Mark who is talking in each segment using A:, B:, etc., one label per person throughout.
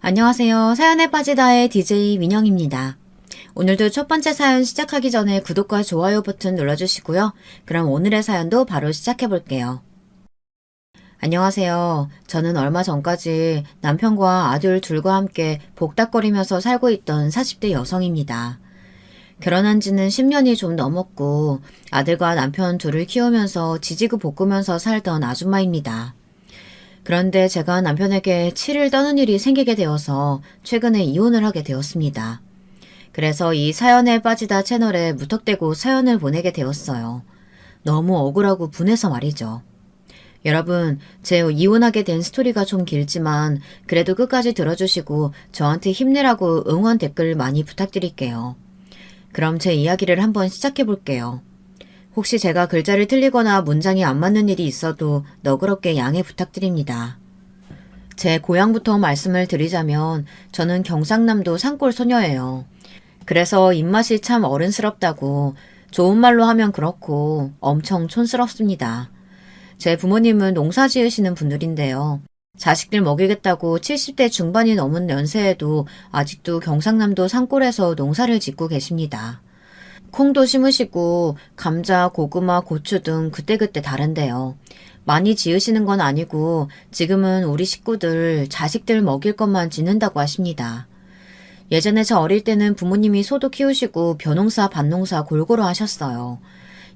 A: 안녕하세요. 사연에 빠지다의 DJ 민영입니다. 오늘도 첫 번째 사연 시작하기 전에 구독과 좋아요 버튼 눌러주시고요. 그럼 오늘의 사연도 바로 시작해 볼게요. 안녕하세요. 저는 얼마 전까지 남편과 아들 둘과 함께 복닥거리면서 살고 있던 40대 여성입니다. 결혼한 지는 10년이 좀 넘었고 아들과 남편 둘을 키우면서 지지고 볶으면서 살던 아줌마입니다. 그런데 제가 남편에게 치를 떠는 일이 생기게 되어서 최근에 이혼을 하게 되었습니다. 그래서 이 사연에 빠지다 채널에 무턱대고 사연을 보내게 되었어요. 너무 억울하고 분해서 말이죠. 여러분, 제 이혼하게 된 스토리가 좀 길지만 그래도 끝까지 들어주시고 저한테 힘내라고 응원 댓글 많이 부탁드릴게요. 그럼 제 이야기를 한번 시작해 볼게요. 혹시 제가 글자를 틀리거나 문장이 안 맞는 일이 있어도 너그럽게 양해 부탁드립니다. 제 고향부터 말씀을 드리자면 저는 경상남도 산골 소녀예요. 그래서 입맛이 참 어른스럽다고 좋은 말로 하면 그렇고 엄청 촌스럽습니다. 제 부모님은 농사 지으시는 분들인데요. 자식들 먹이겠다고 70대 중반이 넘은 연세에도 아직도 경상남도 산골에서 농사를 짓고 계십니다. 콩도 심으시고 감자, 고구마, 고추 등 그때그때 다른데요. 많이 지으시는 건 아니고 지금은 우리 식구들, 자식들 먹일 것만 짓는다고 하십니다. 예전에 저 어릴 때는 부모님이 소도 키우시고 벼농사, 밭농사 골고루 하셨어요.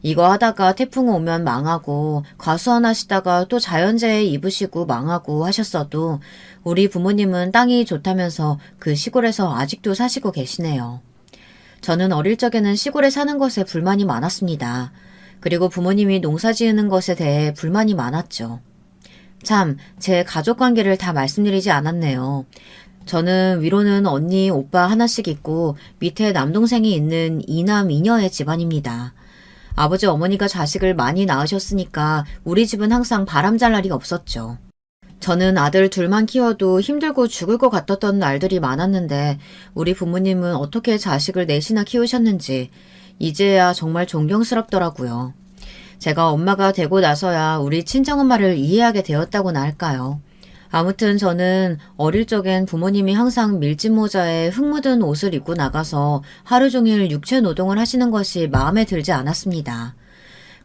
A: 이거 하다가 태풍 오면 망하고 과수원 하시다가 또 자연재해 입으시고 망하고 하셨어도 우리 부모님은 땅이 좋다면서 그 시골에서 아직도 사시고 계시네요. 저는 어릴 적에는 시골에 사는 것에 불만이 많았습니다. 그리고 부모님이 농사 지으는 것에 대해 불만이 많았죠. 참, 제 가족관계를 다 말씀드리지 않았네요. 저는 위로는 언니, 오빠 하나씩 있고 밑에 남동생이 있는 이남 이녀의 집안입니다. 아버지 어머니가 자식을 많이 낳으셨으니까 우리 집은 항상 바람잘 날이 없었죠. 저는 아들 둘만 키워도 힘들고 죽을 것 같았던 날들이 많았는데 우리 부모님은 어떻게 자식을 넷이나 키우셨는지 이제야 정말 존경스럽더라고요. 제가 엄마가 되고 나서야 우리 친정엄마를 이해하게 되었다고나 할까요. 아무튼 저는 어릴 적엔 부모님이 항상 밀짚 모자에 흙 묻은 옷을 입고 나가서 하루 종일 육체 노동을 하시는 것이 마음에 들지 않았습니다.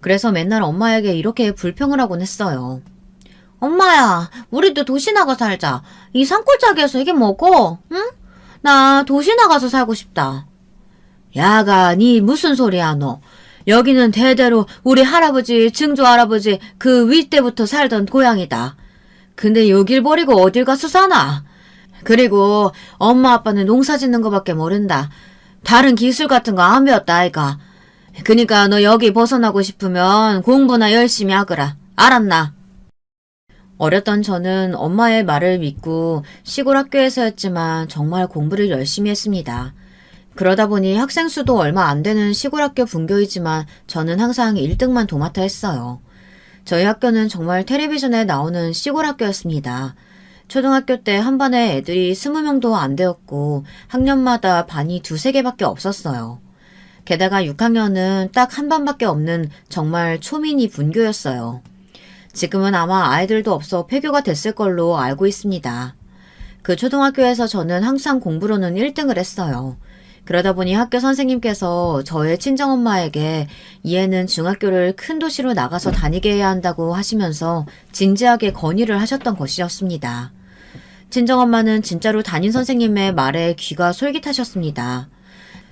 A: 그래서 맨날 엄마에게 이렇게 불평을 하곤 했어요. 엄마야, 우리도 도시 나가 살자. 이 산골짜기에서 이게 뭐고? 응? 나 도시 나가서 살고 싶다. 야가, 니 무슨 소리야, 너. 여기는 대대로 우리 할아버지, 증조 할아버지 그 윗때부터 살던 고향이다. 근데 여길 버리고 어딜 가서 사나? 그리고 엄마 아빠는 농사 짓는 거밖에 모른다. 다른 기술 같은 거 안 배웠다, 아이가. 그니까 너 여기 벗어나고 싶으면 공부나 열심히 하거라. 알았나? 어렸던 저는 엄마의 말을 믿고 시골 학교에서였지만 정말 공부를 열심히 했습니다. 그러다 보니 학생 수도 얼마 안 되는 시골 학교 분교이지만 저는 항상 1등만 도맡아 했어요. 저희 학교는 정말 텔레비전에 나오는 시골 학교였습니다. 초등학교 때 한 반에 애들이 20명도 안 되었고 학년마다 반이 두세 개밖에 없었어요. 게다가 6학년은 딱 한 반밖에 없는 정말 초미니 분교였어요. 지금은 아마 아이들도 없어 폐교가 됐을 걸로 알고 있습니다. 그 초등학교에서 저는 항상 공부로는 1등을 했어요. 그러다 보니 학교 선생님께서 저의 친정엄마에게 이 애는 중학교를 큰 도시로 나가서 다니게 해야 한다고 하시면서 진지하게 건의를 하셨던 것이었습니다. 친정엄마는 진짜로 담임 선생님의 말에 귀가 솔깃하셨습니다.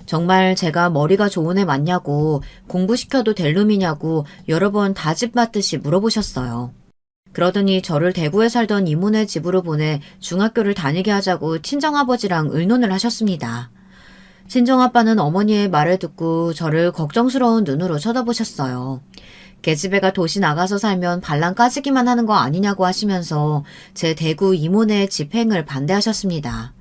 A: 정말 제가 머리가 좋은 애 맞냐고 공부시켜도 될 놈이냐고 여러 번 다집받듯이 물어보셨어요. 그러더니 저를 대구에 살던 이모네 집으로 보내 중학교를 다니게 하자고 친정아버지랑 의논을 하셨습니다. 친정아빠는 어머니의 말을 듣고 저를 걱정스러운 눈으로 쳐다보셨어요. 계집애가 도시 나가서 살면 반란 까지기만 하는 거 아니냐고 하시면서 제 대구 이모네 집행을 반대하셨습니다.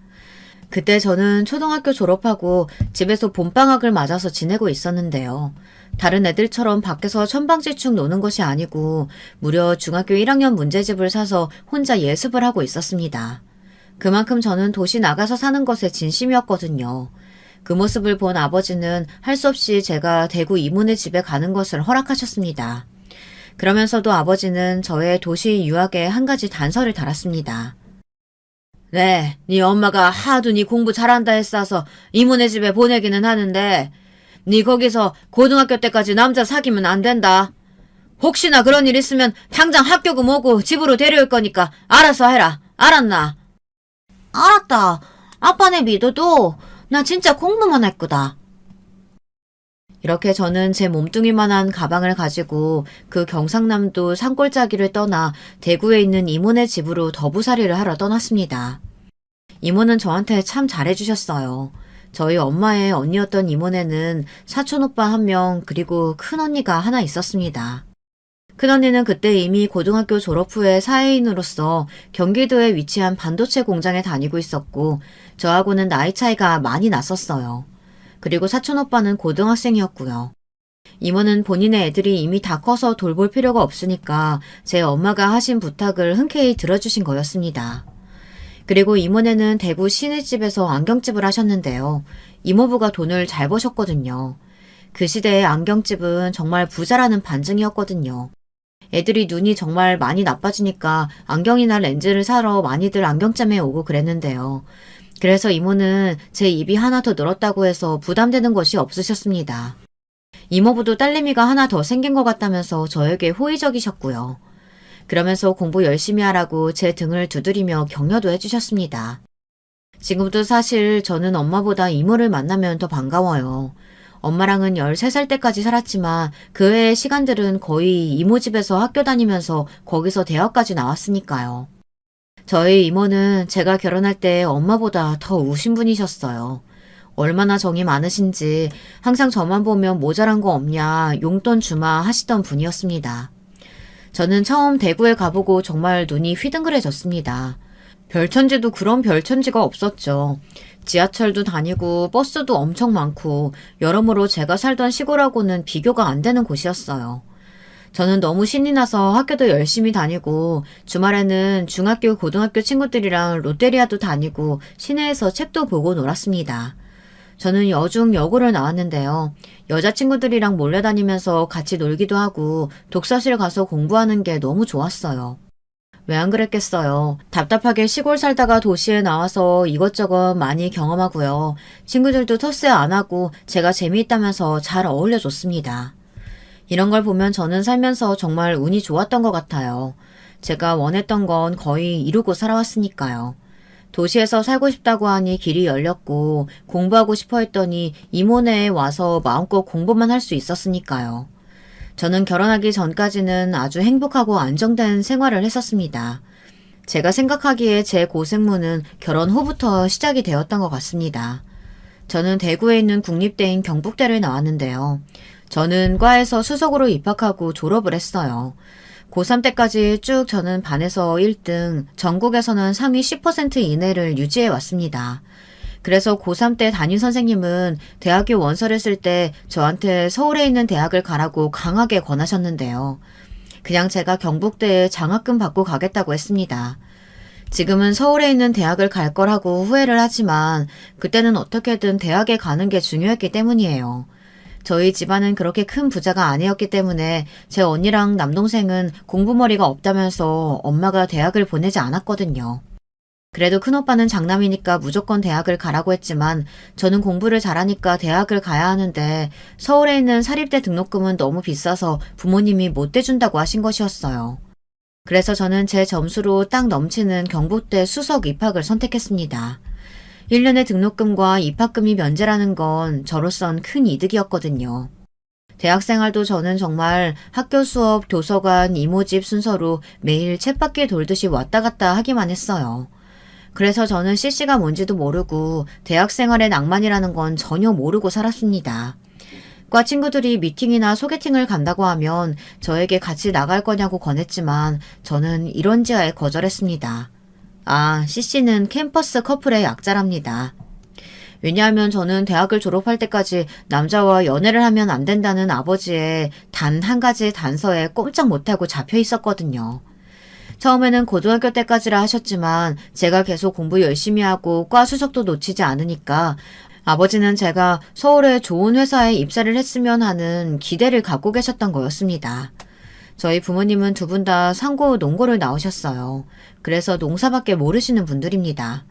A: 그때 저는 초등학교 졸업하고 집에서 봄방학을 맞아서 지내고 있었는데요. 다른 애들처럼 밖에서 천방지축 노는 것이 아니고 무려 중학교 1학년 문제집을 사서 혼자 예습을 하고 있었습니다. 그만큼 저는 도시 나가서 사는 것에 진심이었거든요. 그 모습을 본 아버지는 할 수 없이 제가 대구 이모네 집에 가는 것을 허락하셨습니다. 그러면서도 아버지는 저의 도시 유학에 한 가지 단서를 달았습니다. 네 엄마가 하도 네 공부 잘한다 했어서 이모네 집에 보내기는 하는데 네 거기서 고등학교 때까지 남자 사귀면 안 된다. 혹시나 그런 일 있으면 당장 학교금 오고 집으로 데려올 거니까 알아서 해라. 알았나? 알았다. 아빠네 믿어도 나 진짜 공부만 할 거다. 이렇게 저는 제 몸뚱이만한 가방을 가지고 그 경상남도 산골짜기를 떠나 대구에 있는 이모네 집으로 더부살이를 하러 떠났습니다. 이모는 저한테 참 잘해주셨어요. 저희 엄마의 언니였던 이모네는 사촌오빠 한 명 그리고 큰언니가 하나 있었습니다. 큰언니는 그때 이미 고등학교 졸업 후에 사회인으로서 경기도에 위치한 반도체 공장에 다니고 있었고 저하고는 나이 차이가 많이 났었어요. 그리고 사촌오빠는 고등학생이었고요. 이모는 본인의 애들이 이미 다 커서 돌볼 필요가 없으니까 제 엄마가 하신 부탁을 흔쾌히 들어주신 거였습니다. 그리고 이모네는 대구 시내집에서 안경집을 하셨는데요. 이모부가 돈을 잘 버셨거든요. 그 시대의 안경집은 정말 부자라는 반증이었거든요. 애들이 눈이 정말 많이 나빠지니까 안경이나 렌즈를 사러 많이들 안경점에 오고 그랬는데요. 그래서 이모는 제 입이 하나 더 늘었다고 해서 부담되는 것이 없으셨습니다. 이모부도 딸내미가 하나 더 생긴 것 같다면서 저에게 호의적이셨고요. 그러면서 공부 열심히 하라고 제 등을 두드리며 격려도 해주셨습니다. 지금도 사실 저는 엄마보다 이모를 만나면 더 반가워요. 엄마랑은 13살 때까지 살았지만 그 외의 시간들은 거의 이모 집에서 학교 다니면서 거기서 대학까지 나왔으니까요. 저희 이모는 제가 결혼할 때 엄마보다 더 우신 분이셨어요. 얼마나 정이 많으신지 항상 저만 보면 모자란 거 없냐 용돈 주마 하시던 분이었습니다. 저는 처음 대구에 가보고 정말 눈이 휘둥그레졌습니다. 별천지도 그런 별천지가 없었죠. 지하철도 다니고 버스도 엄청 많고 여러모로 제가 살던 시골하고는 비교가 안 되는 곳이었어요. 저는 너무 신이 나서 학교도 열심히 다니고 주말에는 중학교, 고등학교 친구들이랑 롯데리아도 다니고 시내에서 책도 보고 놀았습니다. 저는 여중 여고를 나왔는데요. 여자친구들이랑 몰려다니면서 같이 놀기도 하고 독서실 가서 공부하는 게 너무 좋았어요. 왜 안 그랬겠어요. 답답하게 시골 살다가 도시에 나와서 이것저것 많이 경험하고요. 친구들도 텃세 안 하고 제가 재미있다면서 잘 어울려줬습니다. 이런 걸 보면 저는 살면서 정말 운이 좋았던 것 같아요. 제가 원했던 건 거의 이루고 살아왔으니까요. 도시에서 살고 싶다고 하니 길이 열렸고 공부하고 싶어 했더니 이모네에 와서 마음껏 공부만 할 수 있었으니까요. 저는 결혼하기 전까지는 아주 행복하고 안정된 생활을 했었습니다. 제가 생각하기에 제 고생문은 결혼 후부터 시작이 되었던 것 같습니다. 저는 대구에 있는 국립대인 경북대를 나왔는데요. 저는 과에서 수석으로 입학하고 졸업을 했어요. 고3 때까지 쭉 저는 반에서 1등, 전국에서는 상위 10% 이내를 유지해 왔습니다. 그래서 고3 때 담임 선생님은 대학교 원서를 쓸 때 저한테 서울에 있는 대학을 가라고 강하게 권하셨는데요. 그냥 제가 경북대에 장학금 받고 가겠다고 했습니다. 지금은 서울에 있는 대학을 갈 거라고 후회를 하지만 그때는 어떻게든 대학에 가는 게 중요했기 때문이에요. 저희 집안은 그렇게 큰 부자가 아니었기 때문에 제 언니랑 남동생은 공부머리가 없다면서 엄마가 대학을 보내지 않았거든요. 그래도 큰오빠는 장남이니까 무조건 대학을 가라고 했지만 저는 공부를 잘하니까 대학을 가야 하는데 서울에 있는 사립대 등록금은 너무 비싸서 부모님이 못 대준다고 하신 것이었어요. 그래서 저는 제 점수로 딱 넘치는 경북대 수석 입학을 선택했습니다. 1년의 등록금과 입학금이 면제라는 건 저로선 큰 이득이었거든요. 대학생활도 저는 정말 학교 수업, 도서관, 이모집 순서로 매일 쳇바퀴 돌듯이 왔다 갔다 하기만 했어요. 그래서 저는 CC가 뭔지도 모르고 대학생활의 낭만이라는 건 전혀 모르고 살았습니다. 과 친구들이 미팅이나 소개팅을 간다고 하면 저에게 같이 나갈 거냐고 권했지만 저는 이런지하에 거절했습니다. 아, CC는 캠퍼스 커플의 약자랍니다. 왜냐하면 저는 대학을 졸업할 때까지 남자와 연애를 하면 안 된다는 아버지의 단 한 가지 단서에 꼼짝 못하고 잡혀 있었거든요. 처음에는 고등학교 때까지라 하셨지만 제가 계속 공부 열심히 하고 과 수석도 놓치지 않으니까 아버지는 제가 서울의 좋은 회사에 입사를 했으면 하는 기대를 갖고 계셨던 거였습니다. 저희 부모님은 두 분 다 상고 농고를 나오셨어요. 그래서 농사밖에 모르시는 분들입니다.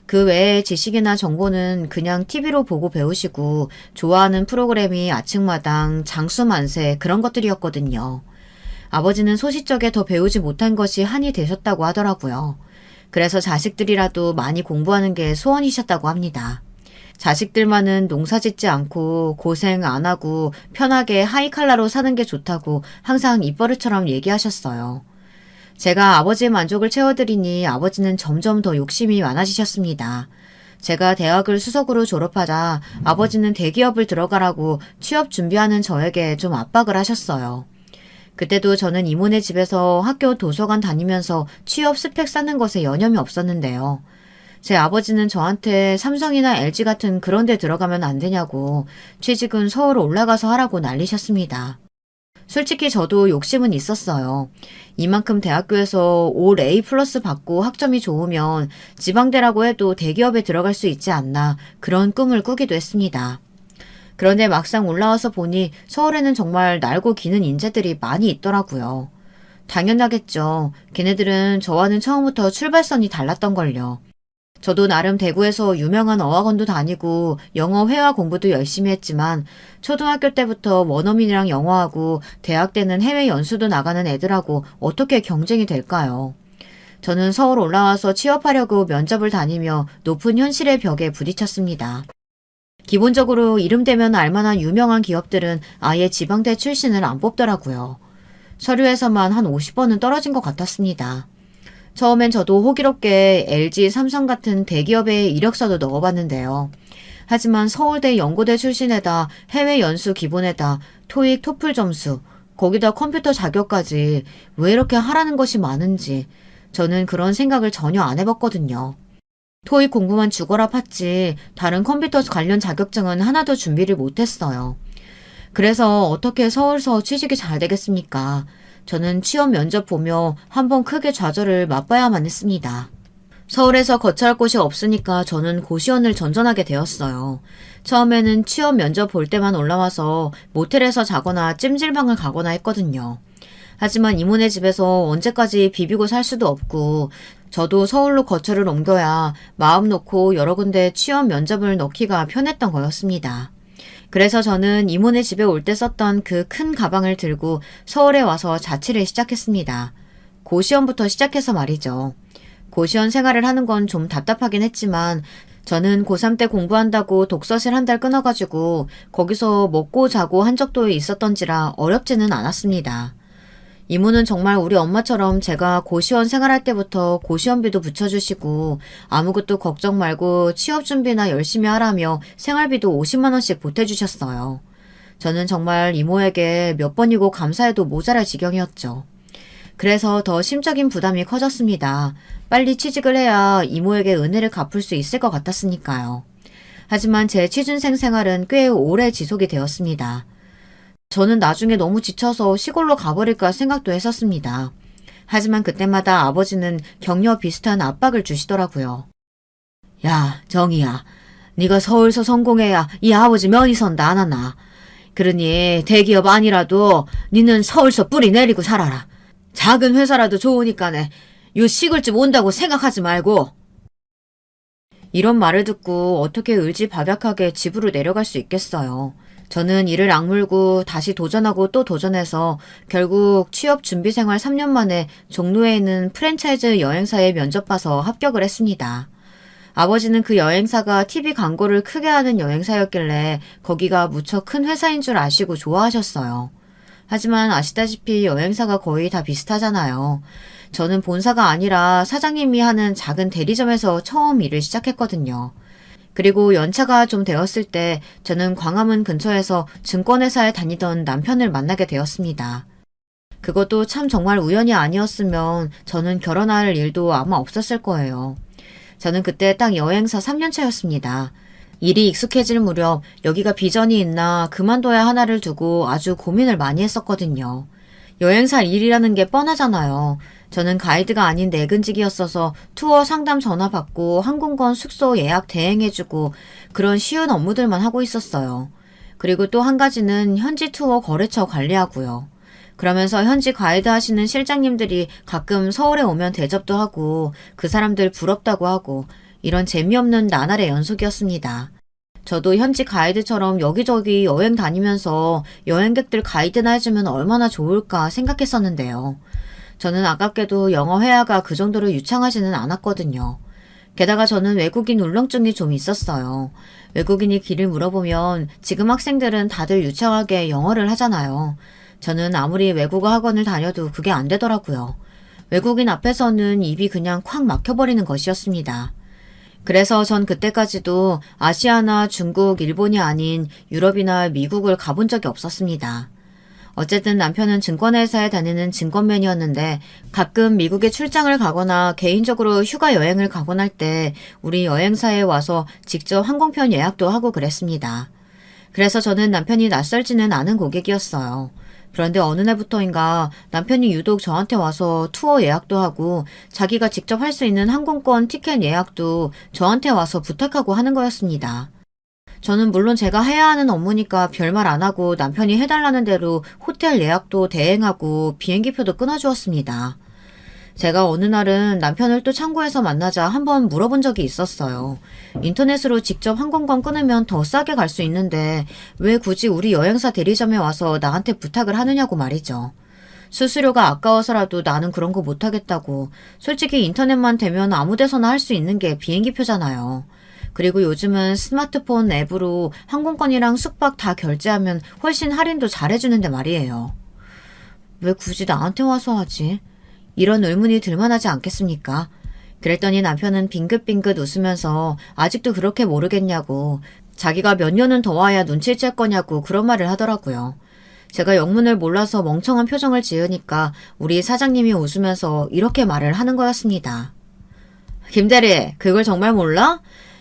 A: 그 외에 지식이나 정보는 그냥 TV로 보고 배우시고 좋아하는 프로그램이 아침마당, 장수만세 그런 것들이었거든요. 아버지는 소시적에 더 배우지 못한 것이 한이 되셨다고 하더라고요. 그래서 자식들이라도 많이 공부하는 게 소원이셨다고 합니다. 자식들만은 농사 짓지 않고 고생 안 하고 편하게 하이칼라로 사는 게 좋다고 항상 입버릇처럼 얘기하셨어요. 제가 아버지의 만족을 채워드리니 아버지는 점점 더 욕심이 많아지셨습니다. 제가 대학을 수석으로 졸업하자 아버지는 대기업을 들어가라고 취업 준비하는 저에게 좀 압박을 하셨어요. 그때도 저는 이모네 집에서 학교 도서관 다니면서 취업 스펙 쌓는 것에 여념이 없었는데요. 제 아버지는 저한테 삼성이나 LG 같은 그런 데 들어가면 안 되냐고 취직은 서울 올라가서 하라고 난리셨습니다. 솔직히 저도 욕심은 있었어요. 이만큼 대학교에서 올 A 플러스 받고 학점이 좋으면 지방대라고 해도 대기업에 들어갈 수 있지 않나 그런 꿈을 꾸기도 했습니다. 그런데 막상 올라와서 보니 서울에는 정말 날고 기는 인재들이 많이 있더라고요. 당연하겠죠. 걔네들은 저와는 처음부터 출발선이 달랐던걸요. 저도 나름 대구에서 유명한 어학원도 다니고 영어 회화 공부도 열심히 했지만 초등학교 때부터 원어민이랑 영어하고 대학 때는 해외 연수도 나가는 애들하고 어떻게 경쟁이 될까요? 저는 서울 올라와서 취업하려고 면접을 다니며 높은 현실의 벽에 부딪혔습니다. 기본적으로 이름 대면 알만한 유명한 기업들은 아예 지방대 출신을 안 뽑더라고요. 서류에서만 한 50번은 떨어진 것 같았습니다. 처음엔 저도 호기롭게 LG, 삼성 같은 대기업에 이력서도 넣어봤는데요. 하지만 서울대, 연고대 출신에다 해외 연수 기본에다 토익, 토플 점수, 거기다 컴퓨터 자격까지 왜 이렇게 하라는 것이 많은지 저는 그런 생각을 전혀 안 해봤거든요. 토익 공부만 죽어라 팠지 다른 컴퓨터 관련 자격증은 하나도 준비를 못했어요. 그래서 어떻게 서울서 취직이 잘 되겠습니까? 저는 취업 면접 보며 한번 크게 좌절을 맛봐야만 했습니다. 서울에서 거처할 곳이 없으니까 저는 고시원을 전전하게 되었어요. 처음에는 취업 면접 볼 때만 올라와서 모텔에서 자거나 찜질방을 가거나 했거든요. 하지만 이모네 집에서 언제까지 비비고 살 수도 없고 저도 서울로 거처를 옮겨야 마음 놓고 여러 군데 취업 면접을 넣기가 편했던 거였습니다. 그래서 저는 이모네 집에 올 때 썼던 그 큰 가방을 들고 서울에 와서 자취를 시작했습니다. 고시원부터 시작해서 말이죠. 고시원 생활을 하는 건 좀 답답하긴 했지만 저는 고3 때 공부한다고 독서실 한 달 끊어가지고 거기서 먹고 자고 한 적도 있었던지라 어렵지는 않았습니다. 이모는 정말 우리 엄마처럼 제가 고시원 생활할 때부터 고시원비도 붙여주시고 아무것도 걱정 말고 취업 준비나 열심히 하라며 생활비도 50만 원씩 보태주셨어요. 저는 정말 이모에게 몇 번이고 감사해도 모자랄 지경이었죠. 그래서 더 심적인 부담이 커졌습니다. 빨리 취직을 해야 이모에게 은혜를 갚을 수 있을 것 같았으니까요. 하지만 제 취준생 생활은 꽤 오래 지속이 되었습니다. 저는 나중에 너무 지쳐서 시골로 가버릴까 생각도 했었습니다. 하지만 그때마다 아버지는 격려 비슷한 압박을 주시더라고요. 야, 정희야. 네가 서울서 성공해야 이 아버지 면이 선다 안 하나. 그러니 대기업 아니라도 니는 서울서 뿌리 내리고 살아라. 작은 회사라도 좋으니까네. 요 시골집 온다고 생각하지 말고. 이런 말을 듣고 어떻게 을지박약하게 집으로 내려갈 수 있겠어요. 저는 이를 악물고 다시 도전하고 또 도전해서 결국 취업 준비 생활 3년 만에 종로에 있는 프랜차이즈 여행사에 면접 봐서 합격을 했습니다. 아버지는 그 여행사가 TV 광고를 크게 하는 여행사였길래 거기가 무척 큰 회사인 줄 아시고 좋아하셨어요. 하지만 아시다시피 여행사가 거의 다 비슷하잖아요. 저는 본사가 아니라 사장님이 하는 작은 대리점에서 처음 일을 시작했거든요. 그리고 연차가 좀 되었을 때 저는 광화문 근처에서 증권회사에 다니던 남편을 만나게 되었습니다. 그것도 참 정말 우연이 아니었으면 저는 결혼할 일도 아마 없었을 거예요. 저는 그때 딱 여행사 3년차였습니다. 일이 익숙해질 무렵 여기가 비전이 있나 그만둬야 하나를 두고 아주 고민을 많이 했었거든요. 여행사 일이라는 게 뻔하잖아요. 저는 가이드가 아닌 내근직이었어서 투어 상담 전화 받고 항공권 숙소 예약 대행해주고 그런 쉬운 업무들만 하고 있었어요. 그리고 또 한 가지는 현지 투어 거래처 관리하고요. 그러면서 현지 가이드 하시는 실장님들이 가끔 서울에 오면 대접도 하고 그 사람들 부럽다고 하고 이런 재미없는 나날의 연속이었습니다. 저도 현지 가이드처럼 여기저기 여행 다니면서 여행객들 가이드나 해주면 얼마나 좋을까 생각했었는데요. 저는 아깝게도 영어 회화가 그 정도로 유창하지는 않았거든요. 게다가 저는 외국인 울렁증이 좀 있었어요. 외국인이 길을 물어보면 지금 학생들은 다들 유창하게 영어를 하잖아요. 저는 아무리 외국어 학원을 다녀도 그게 안 되더라고요. 외국인 앞에서는 입이 그냥 콱 막혀버리는 것이었습니다. 그래서 전 그때까지도 아시아나 중국, 일본이 아닌 유럽이나 미국을 가본 적이 없었습니다. 어쨌든 남편은 증권회사에 다니는 증권맨이었는데 가끔 미국에 출장을 가거나 개인적으로 휴가 여행을 가곤 할 때 우리 여행사에 와서 직접 항공편 예약도 하고 그랬습니다. 그래서 저는 남편이 낯설지는 않은 고객이었어요. 그런데 어느 날부터인가 남편이 유독 저한테 와서 투어 예약도 하고 자기가 직접 할 수 있는 항공권 티켓 예약도 저한테 와서 부탁하고 하는 거였습니다. 저는 물론 제가 해야 하는 업무니까 별말 안 하고 남편이 해달라는 대로 호텔 예약도 대행하고 비행기표도 끊어주었습니다. 제가 어느 날은 남편을 또 창구에서 만나자 한번 물어본 적이 있었어요. 인터넷으로 직접 항공권 끊으면 더 싸게 갈 수 있는데 왜 굳이 우리 여행사 대리점에 와서 나한테 부탁을 하느냐고 말이죠. 수수료가 아까워서라도 나는 그런 거 못하겠다고. 솔직히 인터넷만 되면 아무 데서나 할 수 있는 게 비행기표잖아요. 그리고 요즘은 스마트폰 앱으로 항공권이랑 숙박 다 결제하면 훨씬 할인도 잘해주는데 말이에요. 왜 굳이 나한테 와서 하지? 이런 의문이 들만하지 않겠습니까? 그랬더니 남편은 빙긋빙긋 웃으면서 아직도 그렇게 모르겠냐고, 자기가 몇 년은 더 와야 눈치를 챌 거냐고 그런 말을 하더라고요. 제가 영문을 몰라서 멍청한 표정을 지으니까 우리 사장님이 웃으면서 이렇게 말을 하는 거였습니다. 김대리, 그걸 정말 몰라?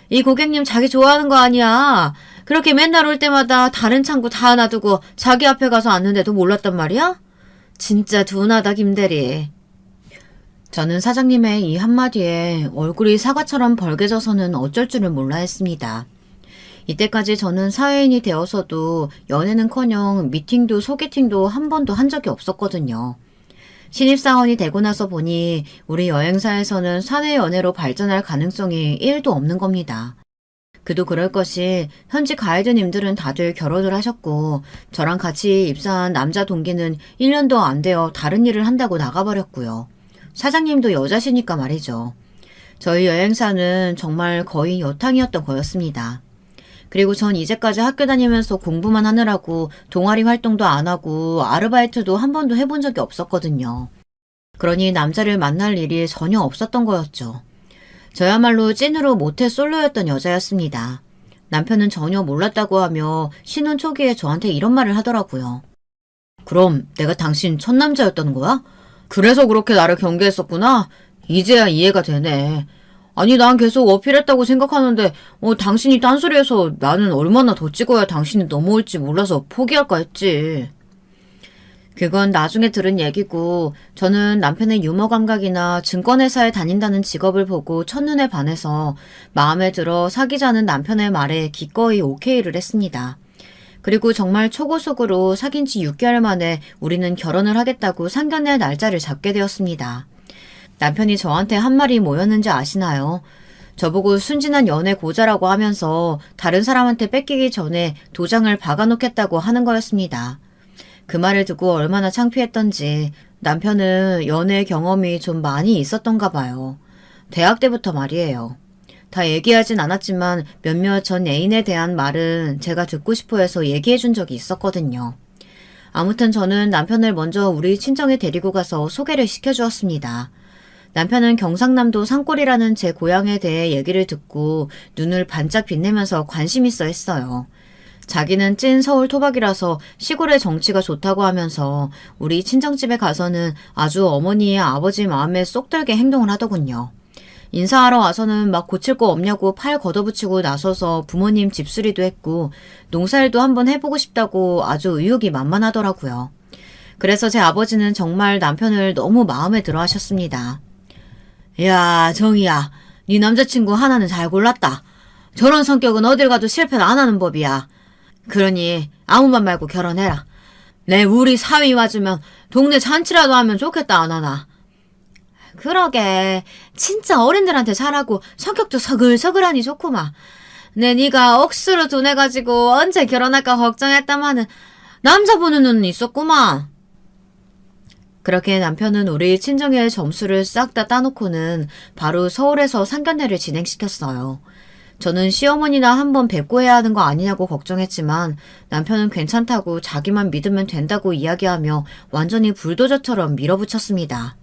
A: 이 고객님 자기 좋아하는 거 아니야. 그렇게 맨날 올 때마다 다른 창구 다 놔두고 자기 앞에 가서 앉는데도 몰랐단 말이야? 진짜 둔하다, 김대리. 저는 사장님의 이 한마디에 얼굴이 사과처럼 벌개져서는 어쩔 줄을 몰라 했습니다. 이때까지 저는 사회인이 되어서도 연애는커녕 미팅도 소개팅도 한 번도 한 적이 없었거든요. 신입사원이 되고 나서 보니 우리 여행사에서는 사내 연애로 발전할 가능성이 1도 없는 겁니다. 그도 그럴 것이 현지 가이드님들은 다들 결혼을 하셨고 저랑 같이 입사한 남자 동기는 1년도 안 되어 다른 일을 한다고 나가버렸고요. 사장님도 여자시니까 말이죠. 저희 여행사는 정말 거의 여탕이었던 거였습니다. 그리고 전 이제까지 학교 다니면서 공부만 하느라고 동아리 활동도 안 하고 아르바이트도 한 번도 해본 적이 없었거든요. 그러니 남자를 만날 일이 전혀 없었던 거였죠. 저야말로 찐으로 모태 솔로였던 여자였습니다. 남편은 전혀 몰랐다고 하며 신혼 초기에 저한테 이런 말을 하더라고요. 그럼 내가 당신 첫 남자였던 거야? 그래서 그렇게 나를 경계했었구나? 이제야 이해가 되네. 아니 난 계속 어필했다고 생각하는데 당신이 딴소리해서 나는 얼마나 더 찍어야 당신이 넘어올지 몰라서 포기할까 했지. 그건 나중에 들은 얘기고 저는 남편의 유머 감각이나 증권회사에 다닌다는 직업을 보고 첫눈에 반해서 마음에 들어 사귀자는 남편의 말에 기꺼이 오케이를 했습니다. 그리고 정말 초고속으로 사귄 지 6개월 만에 우리는 결혼을 하겠다고 상견례 날짜를 잡게 되었습니다. 남편이 저한테 한 말이 뭐였는지 아시나요? 저보고 순진한 연애 고자라고 하면서 다른 사람한테 뺏기기 전에 도장을 박아놓겠다고 하는 거였습니다. 그 말을 듣고 얼마나 창피했던지 남편은 연애 경험이 좀 많이 있었던가 봐요. 대학 때부터 말이에요. 다 얘기하진 않았지만 몇몇 전 애인에 대한 말은 제가 듣고 싶어 해서 얘기해 준 적이 있었거든요. 아무튼 저는 남편을 먼저 우리 친정에 데리고 가서 소개를 시켜주었습니다. 남편은 경상남도 산골이라는 제 고향에 대해 얘기를 듣고 눈을 반짝 빛내면서 관심 있어 했어요. 자기는 찐 서울 토박이라서 시골의 정치가 좋다고 하면서 우리 친정집에 가서는 아주 어머니의 아버지 마음에 쏙 들게 행동을 하더군요. 인사하러 와서는 막 고칠 거 없냐고 팔 걷어붙이고 나서서 부모님 집수리도 했고 농사일도 한번 해보고 싶다고 아주 의욕이 만만하더라고요. 그래서 제 아버지는 정말 남편을 너무 마음에 들어 하셨습니다. 야, 정희야, 네 남자친구 하나는 잘 골랐다. 저런 성격은 어딜 가도 실패를 안 하는 법이야. 그러니 아무 말 말고 결혼해라. 내 우리 사위 맞으면 동네 잔치라도 하면 좋겠다 안 하나. 그러게 진짜 어린들한테 잘하고 성격도 서글서글하니 좋구만. 내 네가 억수로 둔해가지고 언제 결혼할까 걱정했다마는 남자 보는 눈은 있었구만. 그렇게 남편은 우리 친정의 점수를 싹 다 따놓고는 바로 서울에서 상견례를 진행시켰어요. 저는 시어머니나 한번 뵙고 해야 하는 거 아니냐고 걱정했지만 남편은 괜찮다고 자기만 믿으면 된다고 이야기하며 완전히 불도저처럼 밀어붙였습니다.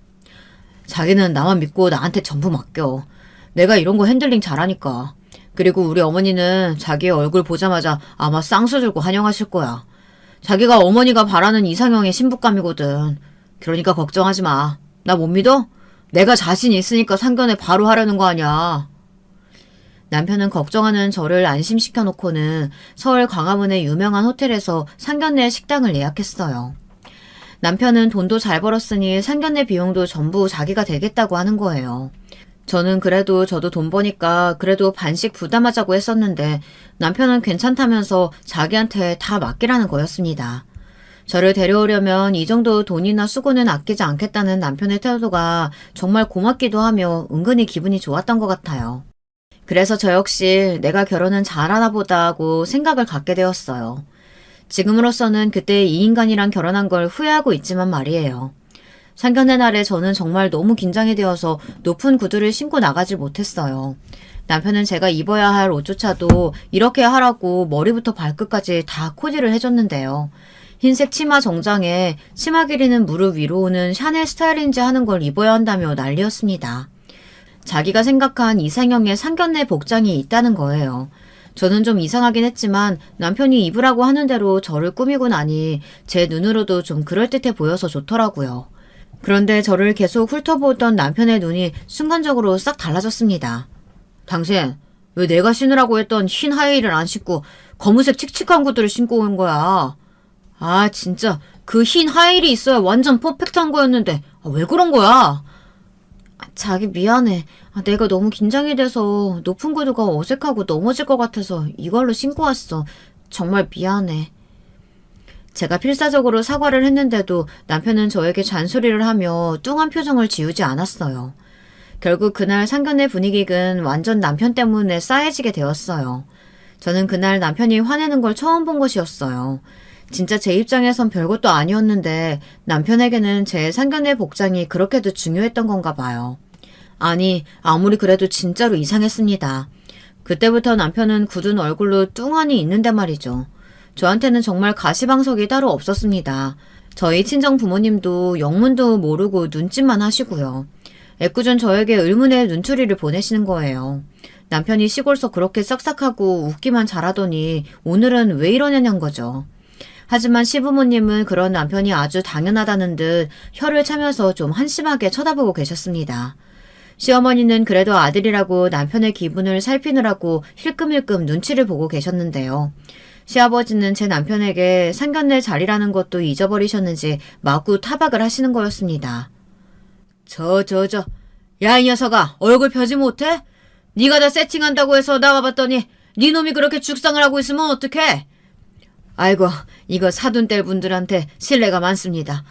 A: 자기는 나만 믿고 나한테 전부 맡겨. 내가 이런 거 핸들링 잘하니까. 그리고 우리 어머니는 자기의 얼굴 보자마자 아마 쌍수 들고 환영하실 거야. 자기가 어머니가 바라는 이상형의 신부감이거든. 그러니까 걱정하지 마. 나 못 믿어? 내가 자신 있으니까 상견례 바로 하려는 거 아니야. 남편은 걱정하는 저를 안심시켜 놓고는 서울 광화문의 유명한 호텔에서 상견례 식당을 예약했어요. 남편은 돈도 잘 벌었으니 상견례 비용도 전부 자기가 대겠다고 하는 거예요. 저는 그래도 저도 돈 버니까 그래도 반씩 부담하자고 했었는데 남편은 괜찮다면서 자기한테 다 맡기라는 거였습니다. 저를 데려오려면 이 정도 돈이나 수고는 아끼지 않겠다는 남편의 태도가 정말 고맙기도 하며 은근히 기분이 좋았던 것 같아요. 그래서 저 역시 내가 결혼은 잘하나 보다 하고 생각을 갖게 되었어요. 지금으로서는 그때 이 인간이랑 결혼한 걸 후회하고 있지만 말이에요. 상견례 날에 저는 정말 너무 긴장이 되어서 높은 구두를 신고 나가질 못했어요. 남편은 제가 입어야 할 옷조차도 이렇게 하라고 머리부터 발끝까지 다 코디를 해줬는데요. 흰색 치마 정장에 치마 길이는 무릎 위로 오는 샤넬 스타일인지 하는 걸 입어야 한다며 난리였습니다. 자기가 생각한 이상형의 상견례 복장이 있다는 거예요. 저는 좀 이상하긴 했지만 남편이 입으라고 하는 대로 저를 꾸미고 나니 제 눈으로도 좀 그럴듯해 보여서 좋더라고요. 그런데 저를 계속 훑어보던 남편의 눈이 순간적으로 싹 달라졌습니다. 당신, 왜 내가 신으라고 했던 흰 하이힐을 안 신고 검은색 칙칙한 구두를 신고 온 거야? 아, 진짜 그 흰 하이힐이 있어야 완전 퍼펙트한 거였는데 왜 그런 거야? 자기 미안해. 내가 너무 긴장이 돼서 높은 구두가 어색하고 넘어질 것 같아서 이걸로 신고 왔어. 정말 미안해. 제가 필사적으로 사과를 했는데도 남편은 저에게 잔소리를 하며 뚱한 표정을 지우지 않았어요. 결국 그날 상견례 분위기는 완전 남편 때문에 싸해지게 되었어요. 저는 그날 남편이 화내는 걸 처음 본 것이었어요. 진짜 제 입장에선 별것도 아니었는데 남편에게는 제 상견례 복장이 그렇게도 중요했던 건가 봐요. 아니, 아무리 그래도 진짜로 이상했습니다. 그때부터 남편은 굳은 얼굴로 뚱하니 있는데 말이죠. 저한테는 정말 가시방석이 따로 없었습니다. 저희 친정 부모님도 영문도 모르고 눈짓만 하시고요. 애꿎은 저에게 의문의 눈초리를 보내시는 거예요. 남편이 시골서 그렇게 싹싹하고 웃기만 잘하더니 오늘은 왜 이러냐는 거죠. 하지만 시부모님은 그런 남편이 아주 당연하다는 듯 혀를 차면서 좀 한심하게 쳐다보고 계셨습니다. 시어머니는 그래도 아들이라고 남편의 기분을 살피느라고 힐끔힐끔 눈치를 보고 계셨는데요. 시아버지는 제 남편에게 상견례 자리라는 것도 잊어버리셨는지 마구 타박을 하시는 거였습니다. 야, 이 녀석아, 얼굴 펴지 못해? 네가 다 세팅한다고 해서 나와봤더니 네 놈이 그렇게 죽상을 하고 있으면 어떡해? 아이고, 이거 사돈딸 분들한테 신뢰가 많습니다.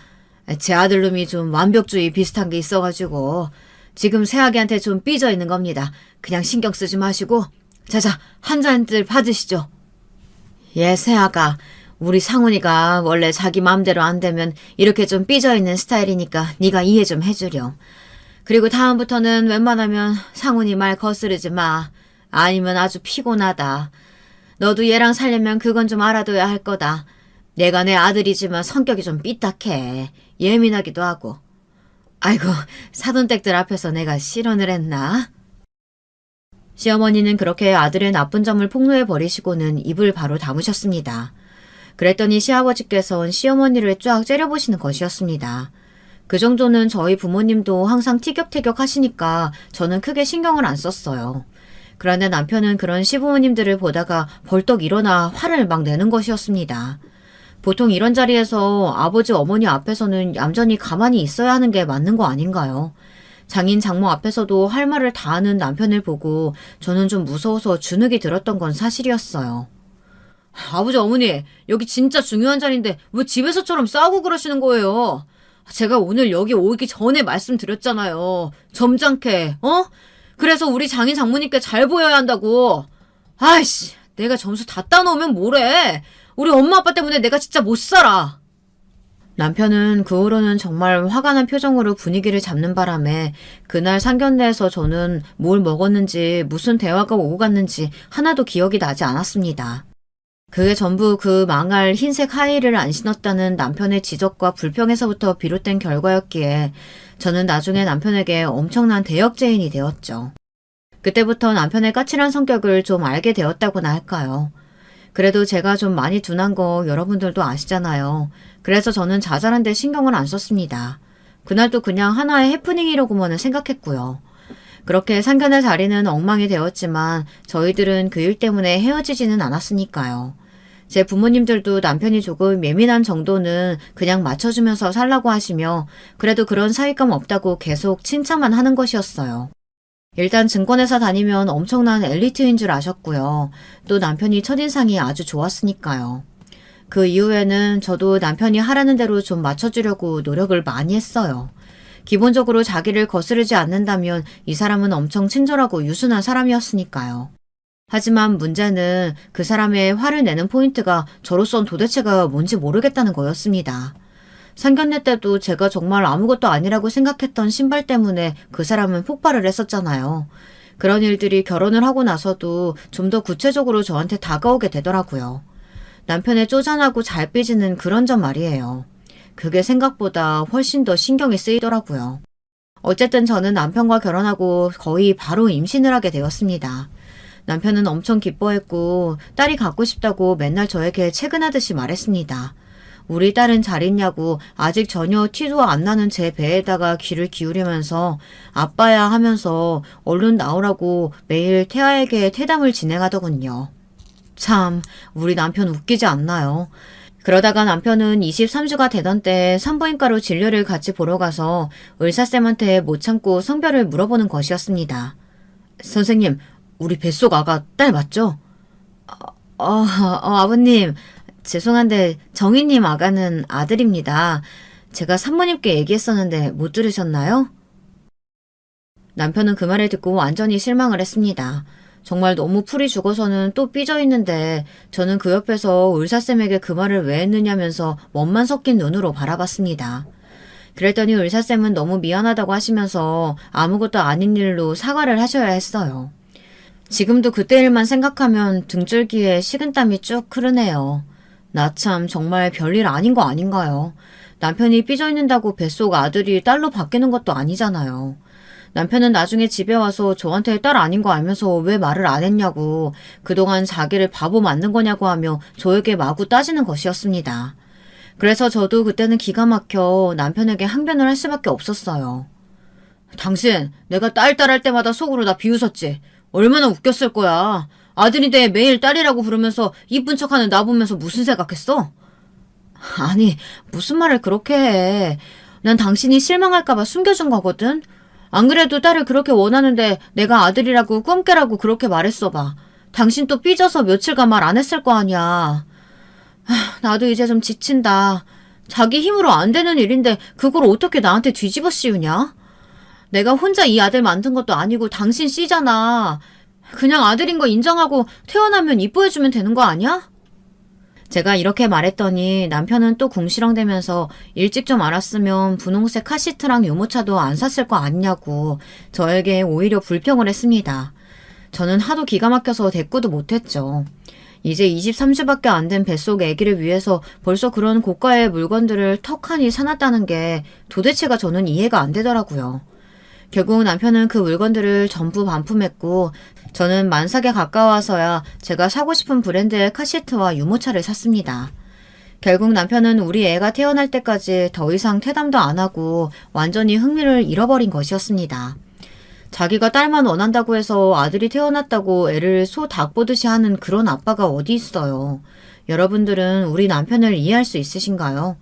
A: 제 아들놈이 좀 완벽주의 비슷한 게 있어가지고 지금 새아기한테 좀 삐져 있는 겁니다. 그냥 신경 쓰지 마시고 자자, 한 잔들 받으시죠. 예, 새아가, 우리 상훈이가 원래 자기 마음대로 안 되면 이렇게 좀 삐져 있는 스타일이니까 네가 이해 좀 해주렴. 그리고 다음부터는 웬만하면 상훈이 말 거스르지 마. 아니면 아주 피곤하다. 너도 얘랑 살려면 그건 좀 알아둬야 할 거다. 내가 내 아들이지만 성격이 좀 삐딱해. 예민하기도 하고. 아이고, 사돈댁들 앞에서 내가 실언을 했나? 시어머니는 그렇게 아들의 나쁜 점을 폭로해 버리시고는 입을 바로 다무셨습니다. 그랬더니 시아버지께서는 시어머니를 쫙 째려보시는 것이었습니다. 그 정도는 저희 부모님도 항상 티격태격 하시니까 저는 크게 신경을 안 썼어요. 그런데 남편은 그런 시부모님들을 보다가 벌떡 일어나 화를 막 내는 것이었습니다. 보통 이런 자리에서 아버지 어머니 앞에서는 얌전히 가만히 있어야 하는 게 맞는 거 아닌가요? 장인 장모 앞에서도 할 말을 다 하는 남편을 보고 저는 좀 무서워서 주눅이 들었던 건 사실이었어요. 아버지, 어머니, 여기 진짜 중요한 자리인데 왜 집에서처럼 싸우고 그러시는 거예요? 제가 오늘 여기 오기 전에 말씀드렸잖아요. 점잖게, 어? 그래서 우리 장인 장모님께 잘 보여야 한다고. 아이씨, 내가 점수 다 따놓으면 뭐래? 우리 엄마 아빠 때문에 내가 진짜 못 살아. 남편은 그 후로는 정말 화가 난 표정으로 분위기를 잡는 바람에 그날 상견례에서 저는 뭘 먹었는지 무슨 대화가 오고 갔는지 하나도 기억이 나지 않았습니다. 그게 전부 그 망할 흰색 하이힐을 안 신었다는 남편의 지적과 불평에서부터 비롯된 결과였기에 저는 나중에 남편에게 엄청난 대역죄인이 되었죠. 그때부터 남편의 까칠한 성격을 좀 알게 되었다고나 할까요. 그래도 제가 좀 많이 둔한 거 여러분들도 아시잖아요. 그래서 저는 자잘한데 신경을 안 썼습니다. 그날도 그냥 하나의 해프닝이라고만 생각했고요. 그렇게 상견례 자리는 엉망이 되었지만 저희들은 그 일 때문에 헤어지지는 않았으니까요. 제 부모님들도 남편이 조금 예민한 정도는 그냥 맞춰주면서 살라고 하시며 그래도 그런 사윗감 없다고 계속 칭찬만 하는 것이었어요. 일단 증권회사 다니면 엄청난 엘리트인 줄 아셨고요. 또 남편이 첫인상이 아주 좋았으니까요. 그 이후에는 저도 남편이 하라는 대로 좀 맞춰주려고 노력을 많이 했어요. 기본적으로 자기를 거스르지 않는다면 이 사람은 엄청 친절하고 유순한 사람이었으니까요. 하지만 문제는 그 사람의 화를 내는 포인트가 저로선 도대체가 뭔지 모르겠다는 거였습니다. 상견례 때도 제가 정말 아무것도 아니라고 생각했던 신발 때문에 그 사람은 폭발을 했었잖아요. 그런 일들이 결혼을 하고 나서도 좀 더 구체적으로 저한테 다가오게 되더라고요. 남편의 쪼잔하고 잘 삐지는 그런 점 말이에요. 그게 생각보다 훨씬 더 신경이 쓰이더라고요. 어쨌든 저는 남편과 결혼하고 거의 바로 임신을 하게 되었습니다. 남편은 엄청 기뻐했고 딸이 갖고 싶다고 맨날 저에게 채근하듯이 말했습니다. 우리 딸은 잘 있냐고 아직 전혀 티도 안 나는 제 배에다가 귀를 기울이면서 아빠야 하면서 얼른 나오라고 매일 태아에게 퇴담을 진행하더군요. 참, 우리 남편 웃기지 않나요? 그러다가 남편은 23주가 되던 때 산부인과로 진료를 같이 보러 가서 의사쌤한테 못 참고 성별을 물어보는 것이었습니다. 선생님, 우리 뱃속 아가 딸 맞죠? 아버님, 죄송한데 정희님 아가는 아들입니다. 제가 산모님께 얘기했었는데 못 들으셨나요? 남편은 그 말을 듣고 완전히 실망을 했습니다. 정말 너무 풀이 죽어서는 또 삐져 있는데 저는 그 옆에서 의사쌤에게 그 말을 왜 했느냐면서 멋만 섞인 눈으로 바라봤습니다. 그랬더니 의사쌤은 너무 미안하다고 하시면서 아무것도 아닌 일로 사과를 하셔야 했어요. 지금도 그때 일만 생각하면 등줄기에 식은땀이 쭉 흐르네요. 나 참 정말 별일 아닌 거 아닌가요? 남편이 삐져 있는다고 뱃속 아들이 딸로 바뀌는 것도 아니잖아요. 남편은 나중에 집에 와서 저한테 딸 아닌 거 알면서 왜 말을 안 했냐고 그동안 자기를 바보 만든 거냐고 하며 저에게 마구 따지는 것이었습니다. 그래서 저도 그때는 기가 막혀 남편에게 항변을 할 수밖에 없었어요. 당신 내가 딸 할 때마다 속으로 나 비웃었지. 얼마나 웃겼을 거야. 아들인데 매일 딸이라고 부르면서 이쁜 척하는 나 보면서 무슨 생각했어? 아니, 무슨 말을 그렇게 해. 난 당신이 실망할까봐 숨겨준 거거든. 안 그래도 딸을 그렇게 원하는데 내가 아들이라고 꿈깨라고 그렇게 말했어 봐. 당신 또 삐져서 며칠간 말 안 했을 거 아니야. 나도 이제 좀 지친다. 자기 힘으로 안 되는 일인데 그걸 어떻게 나한테 뒤집어 씌우냐? 내가 혼자 이 아들 만든 것도 아니고 당신 씨잖아. 그냥 아들인 거 인정하고 태어나면 이뻐해주면 되는 거 아니야? 제가 이렇게 말했더니 남편은 또 궁시렁대면서 일찍 좀 알았으면 분홍색 카시트랑 유모차도 안 샀을 거 아니냐고 저에게 오히려 불평을 했습니다. 저는 하도 기가 막혀서 대꾸도 못했죠. 이제 23주밖에 안 된 뱃속 아기를 위해서 벌써 그런 고가의 물건들을 턱하니 사놨다는 게 도대체가 저는 이해가 안 되더라고요. 결국 남편은 그 물건들을 전부 반품했고 저는 만삭에 가까워서야 제가 사고 싶은 브랜드의 카시트와 유모차를 샀습니다. 결국 남편은 우리 애가 태어날 때까지 더 이상 퇴담도 안 하고 완전히 흥미를 잃어버린 것이었습니다. 자기가 딸만 원한다고 해서 아들이 태어났다고 애를 소 닭 보듯이 하는 그런 아빠가 어디 있어요. 여러분들은 우리 남편을 이해할 수 있으신가요?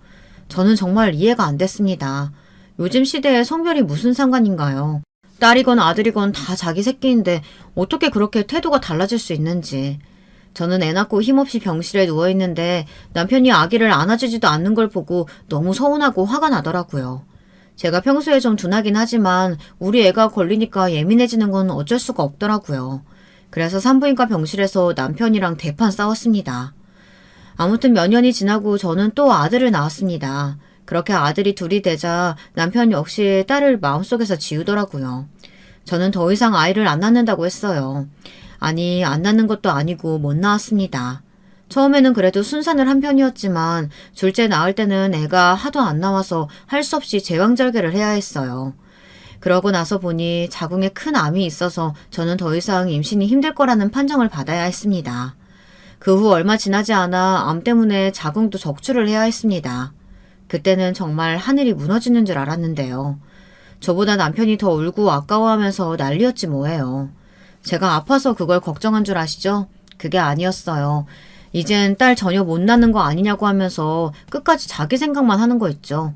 A: 저는 정말 이해가 안 됐습니다. 요즘 시대에 성별이 무슨 상관인가요? 딸이건 아들이건 다 자기 새끼인데 어떻게 그렇게 태도가 달라질 수 있는지. 저는 애 낳고 힘없이 병실에 누워있는데 남편이 아기를 안아주지도 않는 걸 보고 너무 서운하고 화가 나더라고요. 제가 평소에 좀 둔하긴 하지만 우리 애가 걸리니까 예민해지는 건 어쩔 수가 없더라고요. 그래서 산부인과 병실에서 남편이랑 대판 싸웠습니다. 아무튼 몇 년이 지나고 저는 또 아들을 낳았습니다. 그렇게 아들이 둘이 되자 남편 역시 딸을 마음속에서 지우더라고요. 저는 더 이상 아이를 안 낳는다고 했어요. 아니, 안 낳는 것도 아니고 못 낳았습니다. 처음에는 그래도 순산을 한 편이었지만 둘째 낳을 때는 애가 하도 안 나와서 할 수 없이 제왕절개를 해야 했어요. 그러고 나서 보니 자궁에 큰 암이 있어서 저는 더 이상 임신이 힘들 거라는 판정을 받아야 했습니다. 그 후 얼마 지나지 않아 암 때문에 자궁도 적출을 해야 했습니다. 그때는 정말 하늘이 무너지는 줄 알았는데요. 저보다 남편이 더 울고 아까워하면서 난리였지 뭐예요. 제가 아파서 그걸 걱정한 줄 아시죠? 그게 아니었어요. 이젠 딸 전혀 못 낳는 거 아니냐고 하면서 끝까지 자기 생각만 하는 거 있죠.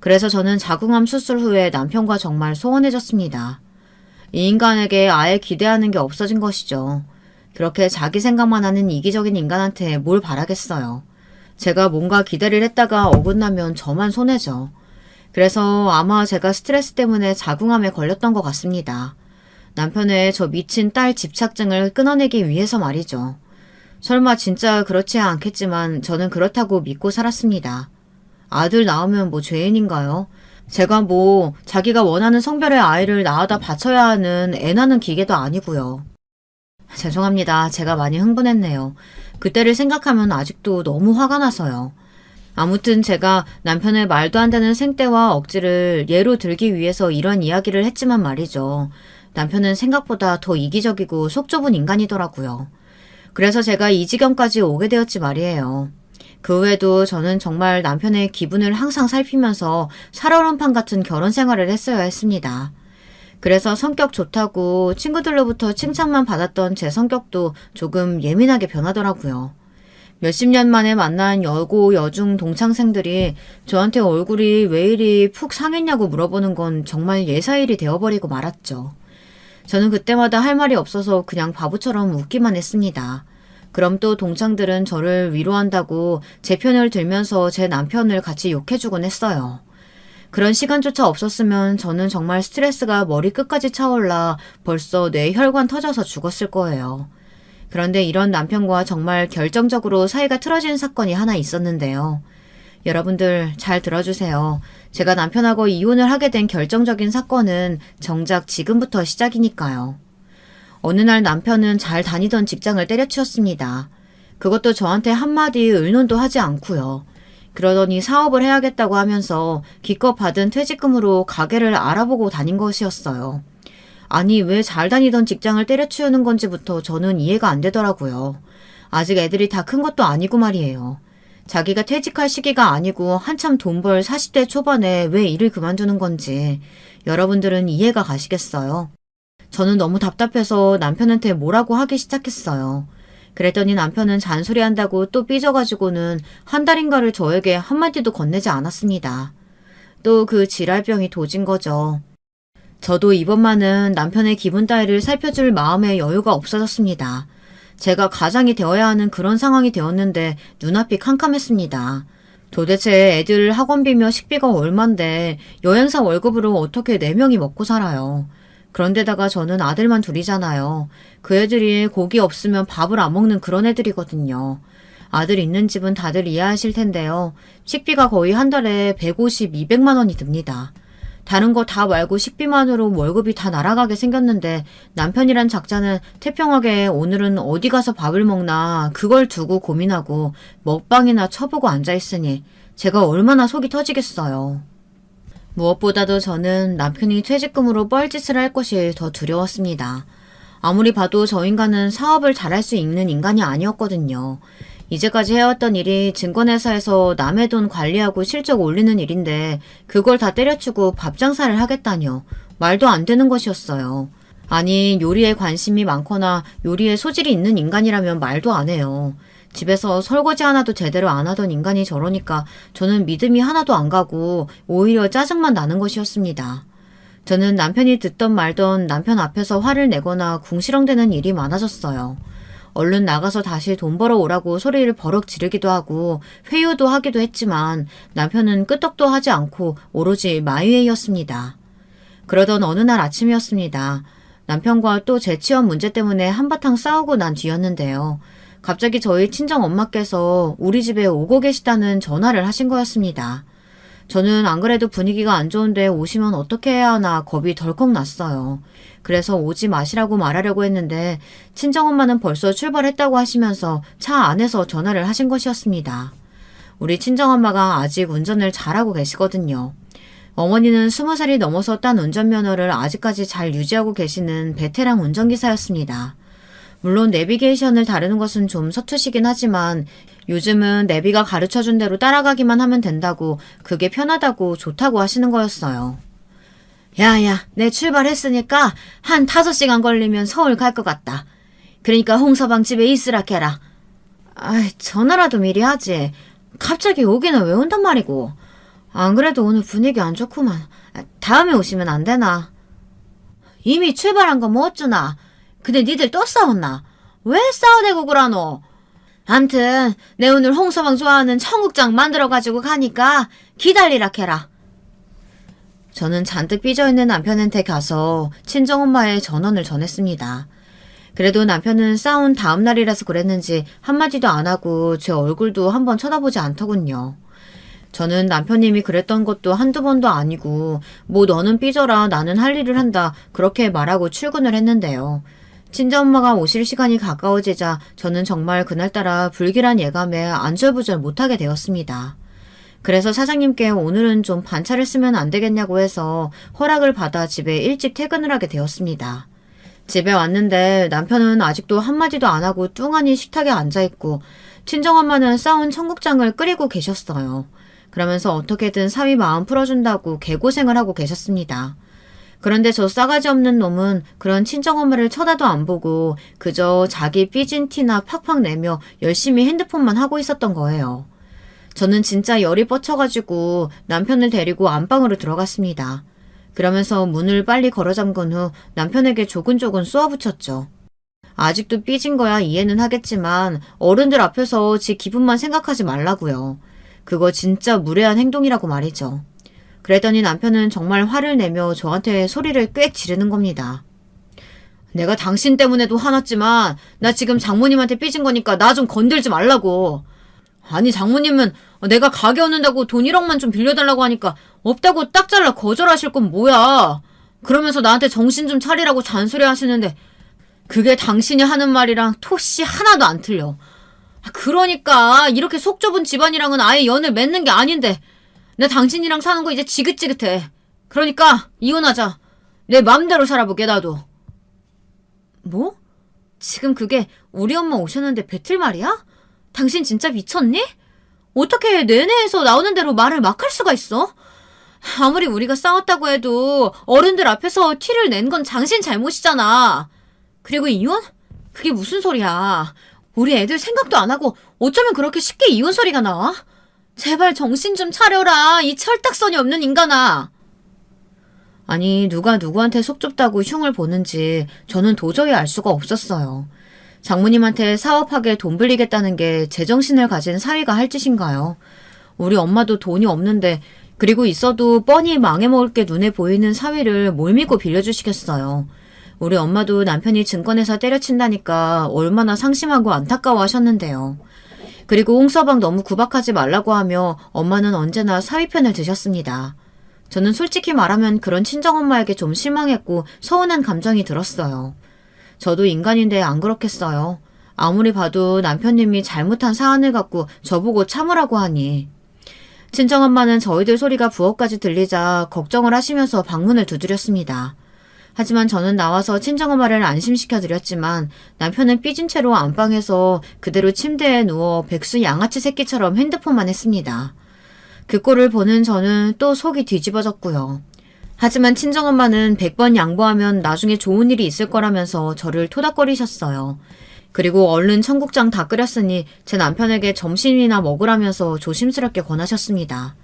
A: 그래서 저는 자궁암 수술 후에 남편과 정말 소원해졌습니다. 이 인간에게 아예 기대하는 게 없어진 것이죠. 그렇게 자기 생각만 하는 이기적인 인간한테 뭘 바라겠어요. 제가 뭔가 기대를 했다가 어긋나면 저만 손해죠. 그래서 아마 제가 스트레스 때문에 자궁암에 걸렸던 것 같습니다. 남편의 저 미친 딸 집착증을 끊어내기 위해서 말이죠. 설마 진짜 그렇지 않겠지만 저는 그렇다고 믿고 살았습니다. 아들 낳으면 뭐 죄인인가요? 제가 뭐 자기가 원하는 성별의 아이를 낳아다 바쳐야 하는 애 낳는 기계도 아니고요. 죄송합니다. 제가 많이 흥분했네요. 그때를 생각하면 아직도 너무 화가 나서요. 아무튼 제가 남편의 말도 안 되는 생떼와 억지를 예로 들기 위해서 이런 이야기를 했지만 말이죠. 남편은 생각보다 더 이기적이고 속 좁은 인간이더라고요. 그래서 제가 이 지경까지 오게 되었지 말이에요. 그 후에도 저는 정말 남편의 기분을 항상 살피면서 살얼음판 같은 결혼 생활을 했어야 했습니다. 그래서 성격 좋다고 친구들로부터 칭찬만 받았던 제 성격도 조금 예민하게 변하더라고요. 몇십 년 만에 만난 여고, 여중 동창생들이 저한테 얼굴이 왜 이리 푹 상했냐고 물어보는 건 정말 예사일이 되어버리고 말았죠. 저는 그때마다 할 말이 없어서 그냥 바보처럼 웃기만 했습니다. 그럼 또 동창들은 저를 위로한다고 제 편을 들면서 제 남편을 같이 욕해주곤 했어요. 그런 시간조차 없었으면 저는 정말 스트레스가 머리 끝까지 차올라 벌써 뇌 혈관 터져서 죽었을 거예요. 그런데 이런 남편과 정말 결정적으로 사이가 틀어진 사건이 하나 있었는데요. 여러분들 잘 들어주세요. 제가 남편하고 이혼을 하게 된 결정적인 사건은 정작 지금부터 시작이니까요. 어느 날 남편은 잘 다니던 직장을 때려치웠습니다. 그것도 저한테 한마디 의논도 하지 않고요. 그러더니 사업을 해야겠다고 하면서 기껏 받은 퇴직금으로 가게를 알아보고 다닌 것이었어요. 아니, 왜 잘 다니던 직장을 때려치우는 건지부터 저는 이해가 안 되더라고요. 아직 애들이 다 큰 것도 아니고 말이에요. 자기가 퇴직할 시기가 아니고 한참 돈 벌 40대 초반에 왜 일을 그만두는 건지 여러분들은 이해가 가시겠어요? 저는 너무 답답해서 남편한테 뭐라고 하기 시작했어요. 그랬더니 남편은 잔소리한다고 또 삐져가지고는 한 달인가를 저에게 한마디도 건네지 않았습니다. 또 그 지랄병이 도진 거죠. 저도 이번만은 남편의 기분 따위를 살펴줄 마음의 여유가 없어졌습니다. 제가 가장이 되어야 하는 그런 상황이 되었는데 눈앞이 캄캄했습니다. 도대체 애들 학원비며 식비가 얼만데 여행사 월급으로 어떻게 4명이 먹고 살아요. 그런데다가 저는 아들만 둘이잖아요. 그 애들이 고기 없으면 밥을 안 먹는 그런 애들이거든요. 아들 있는 집은 다들 이해하실 텐데요. 식비가 거의 한 달에 150, 200만 원이 듭니다. 다른 거 다 말고 식비만으로 월급이 다 날아가게 생겼는데 남편이란 작자는 태평하게 오늘은 어디 가서 밥을 먹나 그걸 두고 고민하고 먹방이나 쳐보고 앉아있으니 제가 얼마나 속이 터지겠어요. 무엇보다도 저는 남편이 퇴직금으로 뻘짓을 할 것이 더 두려웠습니다. 아무리 봐도 저 인간은 사업을 잘할 수 있는 인간이 아니었거든요. 이제까지 해왔던 일이 증권회사에서 남의 돈 관리하고 실적 올리는 일인데 그걸 다 때려치고 밥 장사를 하겠다뇨. 말도 안 되는 것이었어요. 아니, 요리에 관심이 많거나 요리에 소질이 있는 인간이라면 말도 안 해요. 집에서 설거지 하나도 제대로 안 하던 인간이 저러니까 저는 믿음이 하나도 안 가고 오히려 짜증만 나는 것이었습니다. 저는 남편이 듣던 말던 남편 앞에서 화를 내거나 궁시렁대는 일이 많아졌어요. 얼른 나가서 다시 돈 벌어 오라고 소리를 버럭 지르기도 하고 회유도 하기도 했지만 남편은 끄떡도 하지 않고 오로지 마이웨이였습니다. 그러던 어느 날 아침이었습니다. 남편과 또 재취업 문제 때문에 한바탕 싸우고 난 뒤였는데요. 갑자기 저희 친정 엄마께서 우리 집에 오고 계시다는 전화를 하신 거였습니다. 저는 안 그래도 분위기가 안 좋은데 오시면 어떻게 해야 하나 겁이 덜컥 났어요. 그래서 오지 마시라고 말하려고 했는데 친정엄마는 벌써 출발했다고 하시면서 차 안에서 전화를 하신 것이었습니다. 우리 친정엄마가 아직 운전을 잘하고 계시거든요. 어머니는 20살이 넘어서 딴 운전면허를 아직까지 잘 유지하고 계시는 베테랑 운전기사였습니다. 물론 내비게이션을 다루는 것은 좀 서투시긴 하지만 요즘은 내비가 가르쳐준 대로 따라가기만 하면 된다고 그게 편하다고 좋다고 하시는 거였어요. 야야, 내 출발했으니까 한 5시간 걸리면 서울 갈 것 같다. 그러니까 홍서방 집에 있으라 캐라. 아이, 전화라도 미리 하지. 갑자기 오기는 왜 온단 말이고. 안 그래도 오늘 분위기 안 좋구만. 다음에 오시면 안 되나? 이미 출발한 거 뭐 어쩌나. 근데 니들 또 싸웠나? 왜 싸워대고 그러노? 암튼 내 오늘 홍서방 좋아하는 청국장 만들어가지고 가니까 기다리라 캐라. 저는 잔뜩 삐져있는 남편한테 가서 친정엄마의 전원을 전했습니다. 그래도 남편은 싸운 다음 날이라서 그랬는지 한마디도 안 하고 제 얼굴도 한번 쳐다보지 않더군요. 저는 남편님이 그랬던 것도 한두 번도 아니고 뭐 너는 삐져라 나는 할 일을 한다 그렇게 말하고 출근을 했는데요. 친정엄마가 오실 시간이 가까워지자 저는 정말 그날따라 불길한 예감에 안절부절 못하게 되었습니다. 그래서 사장님께 오늘은 좀 반차를 쓰면 안 되겠냐고 해서 허락을 받아 집에 일찍 퇴근을 하게 되었습니다. 집에 왔는데 남편은 아직도 한마디도 안 하고 뚱하니 식탁에 앉아있고 친정엄마는 싸운 청국장을 끓이고 계셨어요. 그러면서 어떻게든 사위 마음 풀어준다고 개고생을 하고 계셨습니다. 그런데 저 싸가지 없는 놈은 그런 친정엄마를 쳐다도 안 보고 그저 자기 삐진 티나 팍팍 내며 열심히 핸드폰만 하고 있었던 거예요. 저는 진짜 열이 뻗쳐가지고 남편을 데리고 안방으로 들어갔습니다. 그러면서 문을 빨리 걸어 잠근 후 남편에게 조근조근 쏘아붙였죠. 아직도 삐진 거야 이해는 하겠지만 어른들 앞에서 지 기분만 생각하지 말라고요. 그거 진짜 무례한 행동이라고 말이죠. 그랬더니 남편은 정말 화를 내며 저한테 소리를 꽥 지르는 겁니다. 내가 당신 때문에도 화났지만 나 지금 장모님한테 삐진 거니까 나 좀 건들지 말라고. 아니 장모님은 내가 가게 얻는다고 돈 1억만 좀 빌려달라고 하니까 없다고 딱 잘라 거절하실 건 뭐야. 그러면서 나한테 정신 좀 차리라고 잔소리 하시는데 그게 당신이 하는 말이랑 토씨 하나도 안 틀려. 그러니까 이렇게 속 좁은 집안이랑은 아예 연을 맺는 게 아닌데 내 당신이랑 사는 거 이제 지긋지긋해. 그러니까 이혼하자. 내 맘대로 살아보게 나도. 뭐? 지금 그게 우리 엄마 오셨는데 뱉을 말이야? 당신 진짜 미쳤니? 어떻게 내내에서 나오는 대로 말을 막 할 수가 있어? 아무리 우리가 싸웠다고 해도 어른들 앞에서 티를 낸 건 당신 잘못이잖아. 그리고 이혼? 그게 무슨 소리야. 우리 애들 생각도 안 하고 어쩌면 그렇게 쉽게 이혼 소리가 나와? 제발 정신 좀 차려라. 이 철딱선이 없는 인간아. 아니 누가 누구한테 속 좁다고 흉을 보는지 저는 도저히 알 수가 없었어요. 장모님한테 사업하게 돈 빌리겠다는 게 제정신을 가진 사위가 할 짓인가요? 우리 엄마도 돈이 없는데 그리고 있어도 뻔히 망해먹을 게 눈에 보이는 사위를 뭘 믿고 빌려주시겠어요. 우리 엄마도 남편이 증권회사 때려친다니까 얼마나 상심하고 안타까워 하셨는데요. 그리고 홍서방 너무 구박하지 말라고 하며 엄마는 언제나 사위 편을 드셨습니다. 저는 솔직히 말하면 그런 친정엄마에게 좀 실망했고 서운한 감정이 들었어요. 저도 인간인데 안 그렇겠어요. 아무리 봐도 남편님이 잘못한 사안을 갖고 저보고 참으라고 하니. 친정엄마는 저희들 소리가 부엌까지 들리자 걱정을 하시면서 방문을 두드렸습니다. 하지만 저는 나와서 친정엄마를 안심시켜드렸지만 남편은 삐진 채로 안방에서 그대로 침대에 누워 백수 양아치 새끼처럼 핸드폰만 했습니다. 그 꼴을 보는 저는 또 속이 뒤집어졌고요. 하지만 친정엄마는 100번 양보하면 나중에 좋은 일이 있을 거라면서 저를 토닥거리셨어요. 그리고 얼른 청국장 다 끓였으니 제 남편에게 점심이나 먹으라면서 조심스럽게 권하셨습니다.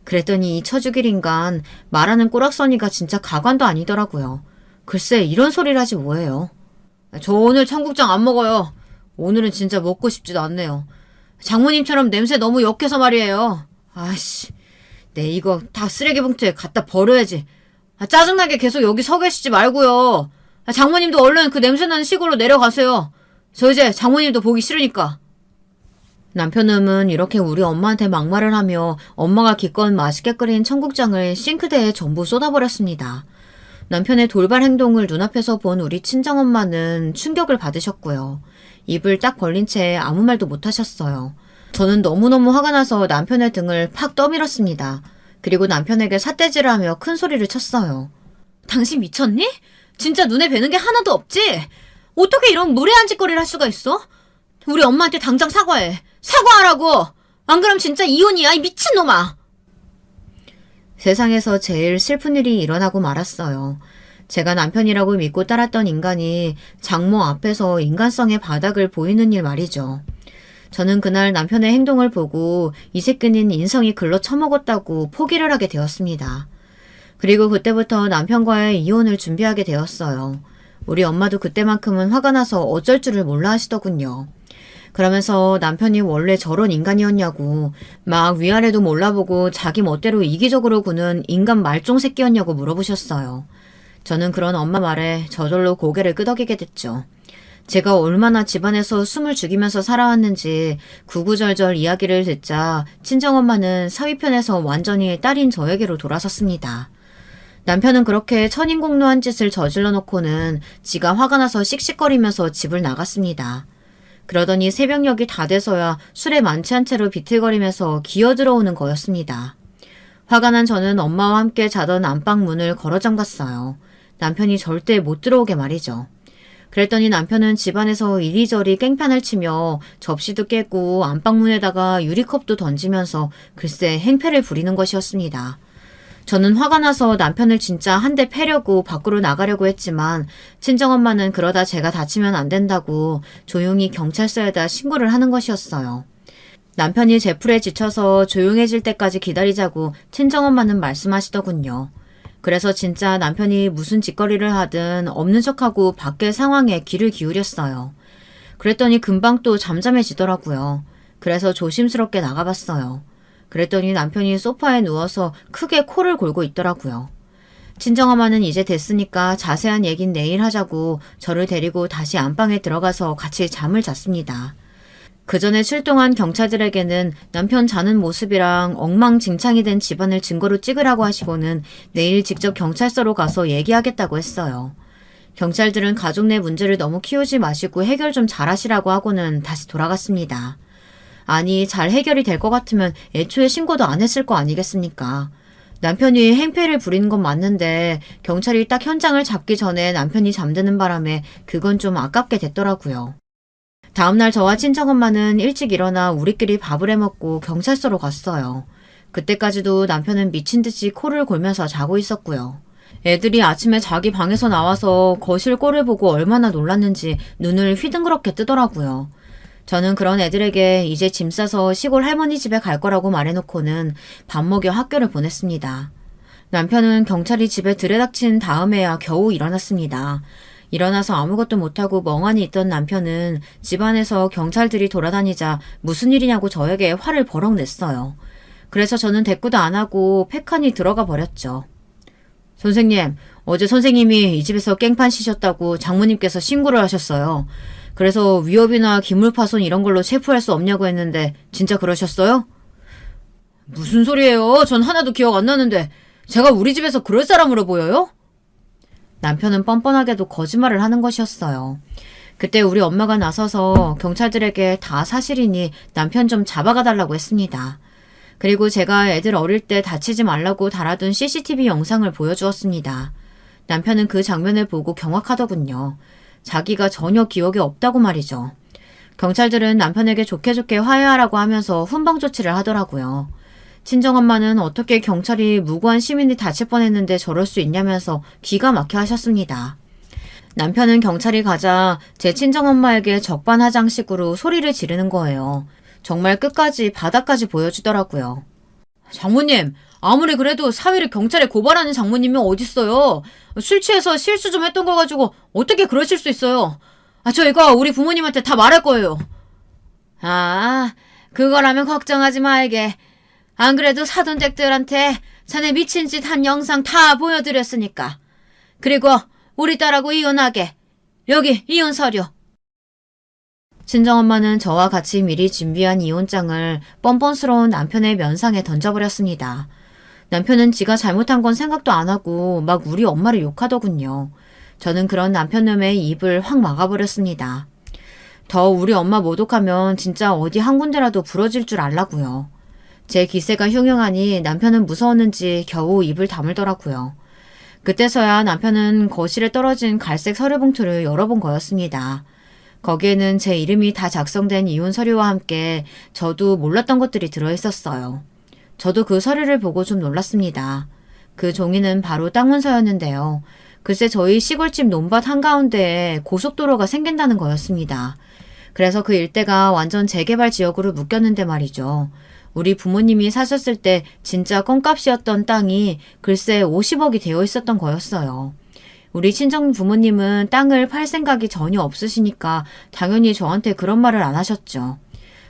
A: 그랬더니 이 처죽일 인간 말하는 꼬락서니가 진짜 가관도 아니더라고요. 글쎄 이런 소리를 하지 뭐예요. 저 오늘 청국장 안 먹어요. 오늘은 진짜 먹고 싶지도 않네요. 장모님처럼 냄새 너무 역해서 말이에요. 아씨, 내 이거 다 쓰레기 봉투에 갖다 버려야지. 짜증나게 계속 여기 서 계시지 말고요. 장모님도 얼른 그 냄새나는 시골로 내려가세요. 저 이제 장모님도 보기 싫으니까. 남편은 이렇게 우리 엄마한테 막말을 하며 엄마가 기껏 맛있게 끓인 청국장을 싱크대에 전부 쏟아버렸습니다. 남편의 돌발 행동을 눈앞에서 본 우리 친정엄마는 충격을 받으셨고요. 입을 딱 벌린 채 아무 말도 못하셨어요. 저는 너무너무 화가 나서 남편의 등을 팍 떠밀었습니다. 그리고 남편에게 삿대질을 하며 큰 소리를 쳤어요. 당신 미쳤니? 진짜 눈에 뵈는 게 하나도 없지? 어떻게 이런 무례한 짓거리를 할 수가 있어? 우리 엄마한테 당장 사과해. 사과하라고! 안 그럼 진짜 이혼이야, 이 미친놈아! 세상에서 제일 슬픈 일이 일어나고 말았어요. 제가 남편이라고 믿고 따랐던 인간이 장모 앞에서 인간성의 바닥을 보이는 일 말이죠. 저는 그날 남편의 행동을 보고 이 새끼는 인성이 글러 처먹었다고 포기를 하게 되었습니다. 그리고 그때부터 남편과의 이혼을 준비하게 되었어요. 우리 엄마도 그때만큼은 화가 나서 어쩔 줄을 몰라 하시더군요. 그러면서 남편이 원래 저런 인간이었냐고, 막 위아래도 몰라보고 자기 멋대로 이기적으로 구는 인간 말종 새끼였냐고 물어보셨어요. 저는 그런 엄마 말에 저절로 고개를 끄덕이게 됐죠. 제가 얼마나 집안에서 숨을 죽이면서 살아왔는지 구구절절 이야기를 듣자 친정엄마는 사위편에서 완전히 딸인 저에게로 돌아섰습니다. 남편은 그렇게 천인공노한 짓을 저질러 놓고는 지가 화가 나서 씩씩거리면서 집을 나갔습니다. 그러더니 새벽녘이 다 돼서야 술에 만취한 채로 비틀거리면서 기어들어오는 거였습니다. 화가 난 저는 엄마와 함께 자던 안방 문을 걸어 잠갔어요. 남편이 절대 못 들어오게 말이죠. 그랬더니 남편은 집안에서 이리저리 깽판을 치며 접시도 깨고 안방문에다가 유리컵도 던지면서 글쎄 행패를 부리는 것이었습니다. 저는 화가 나서 남편을 진짜 한 대 패려고 밖으로 나가려고 했지만 친정엄마는 그러다 제가 다치면 안 된다고 조용히 경찰서에다 신고를 하는 것이었어요. 남편이 제풀에 지쳐서 조용해질 때까지 기다리자고 친정엄마는 말씀하시더군요. 그래서 진짜 남편이 무슨 짓거리를 하든 없는 척하고 밖의 상황에 귀를 기울였어요. 그랬더니 금방 또 잠잠해지더라고요. 그래서 조심스럽게 나가봤어요. 그랬더니 남편이 소파에 누워서 크게 코를 골고 있더라고요. 친정엄마는 이제 됐으니까 자세한 얘긴 내일 하자고 저를 데리고 다시 안방에 들어가서 같이 잠을 잤습니다. 그 전에 출동한 경찰들에게는 남편 자는 모습이랑 엉망진창이 된 집안을 증거로 찍으라고 하시고는 내일 직접 경찰서로 가서 얘기하겠다고 했어요. 경찰들은 가족 내 문제를 너무 키우지 마시고 해결 좀 잘하시라고 하고는 다시 돌아갔습니다. 아니, 잘 해결이 될 것 같으면 애초에 신고도 안 했을 거 아니겠습니까? 남편이 행패를 부리는 건 맞는데 경찰이 딱 현장을 잡기 전에 남편이 잠드는 바람에 그건 좀 아깝게 됐더라고요. 다음날 저와 친정엄마는 일찍 일어나 우리끼리 밥을 해먹고 경찰서로 갔어요. 그때까지도 남편은 미친 듯이 코를 골면서 자고 있었고요. 애들이 아침에 자기 방에서 나와서 거실 꼴을 보고 얼마나 놀랐는지 눈을 휘둥그렇게 뜨더라고요. 저는 그런 애들에게 이제 짐 싸서 시골 할머니 집에 갈 거라고 말해놓고는 밥 먹여 학교를 보냈습니다. 남편은 경찰이 집에 들이닥친 다음에야 겨우 일어났습니다. 일어나서 아무것도 못하고 멍하니 있던 남편은 집안에서 경찰들이 돌아다니자 무슨 일이냐고 저에게 화를 버럭 냈어요. 그래서 저는 대꾸도 안 하고 팩하니 들어가 버렸죠. 선생님, 어제 선생님이 이 집에서 깽판 치셨다고 장모님께서 신고를 하셨어요. 그래서 위협이나 기물파손 이런 걸로 체포할 수 없냐고 했는데 진짜 그러셨어요? 무슨 소리예요? 전 하나도 기억 안 나는데 제가 우리 집에서 그럴 사람으로 보여요? 남편은 뻔뻔하게도 거짓말을 하는 것이었어요. 그때 우리 엄마가 나서서 경찰들에게 다 사실이니 남편 좀 잡아가 달라고 했습니다. 그리고 제가 애들 어릴 때 다치지 말라고 달아둔 CCTV 영상을 보여주었습니다. 남편은 그 장면을 보고 경악하더군요. 자기가 전혀 기억이 없다고 말이죠. 경찰들은 남편에게 좋게 화해하라고 하면서 훈방 조치를 하더라고요. 친정엄마는 어떻게 경찰이 무고한 시민이 다칠 뻔했는데 저럴 수 있냐면서 기가 막혀 하셨습니다. 남편은 경찰이 가자 제 친정엄마에게 적반하장식으로 소리를 지르는 거예요. 정말 끝까지 바닥까지 보여주더라고요. 장모님, 아무리 그래도 사위를 경찰에 고발하는 장모님이 어딨어요. 술 취해서 실수 좀 했던 거 가지고 어떻게 그러실 수 있어요. 저 이거 우리 부모님한테 다 말할 거예요. 아, 그거라면 걱정하지 말게. 안 그래도 사돈댁들한테 자네 미친 짓 한 영상 다 보여드렸으니까. 그리고 우리 딸하고 이혼하게. 여기 이혼 서류. 친정엄마는 저와 같이 미리 준비한 이혼장을 뻔뻔스러운 남편의 면상에 던져버렸습니다. 남편은 지가 잘못한 건 생각도 안 하고 막 우리 엄마를 욕하더군요. 저는 그런 남편놈의 입을 확 막아버렸습니다. 더 우리 엄마 모독하면 진짜 어디 한 군데라도 부러질 줄 알라고요. 제 기세가 흉흉하니 남편은 무서웠는지 겨우 입을 다물더라고요. 그때서야 남편은 거실에 떨어진 갈색 서류 봉투를 열어본 거였습니다. 거기에는 제 이름이 다 작성된 이혼 서류와 함께 저도 몰랐던 것들이 들어있었어요. 저도 그 서류를 보고 좀 놀랐습니다. 그 종이는 바로 땅 문서였는데요. 글쎄 저희 시골집 논밭 한가운데에 고속도로가 생긴다는 거였습니다. 그래서 그 일대가 완전 재개발 지역으로 묶였는데 말이죠. 우리 부모님이 사셨을 때 진짜 껌값이었던 땅이 글쎄 50억이 되어 있었던 거였어요. 우리 친정 부모님은 땅을 팔 생각이 전혀 없으시니까 당연히 저한테 그런 말을 안 하셨죠.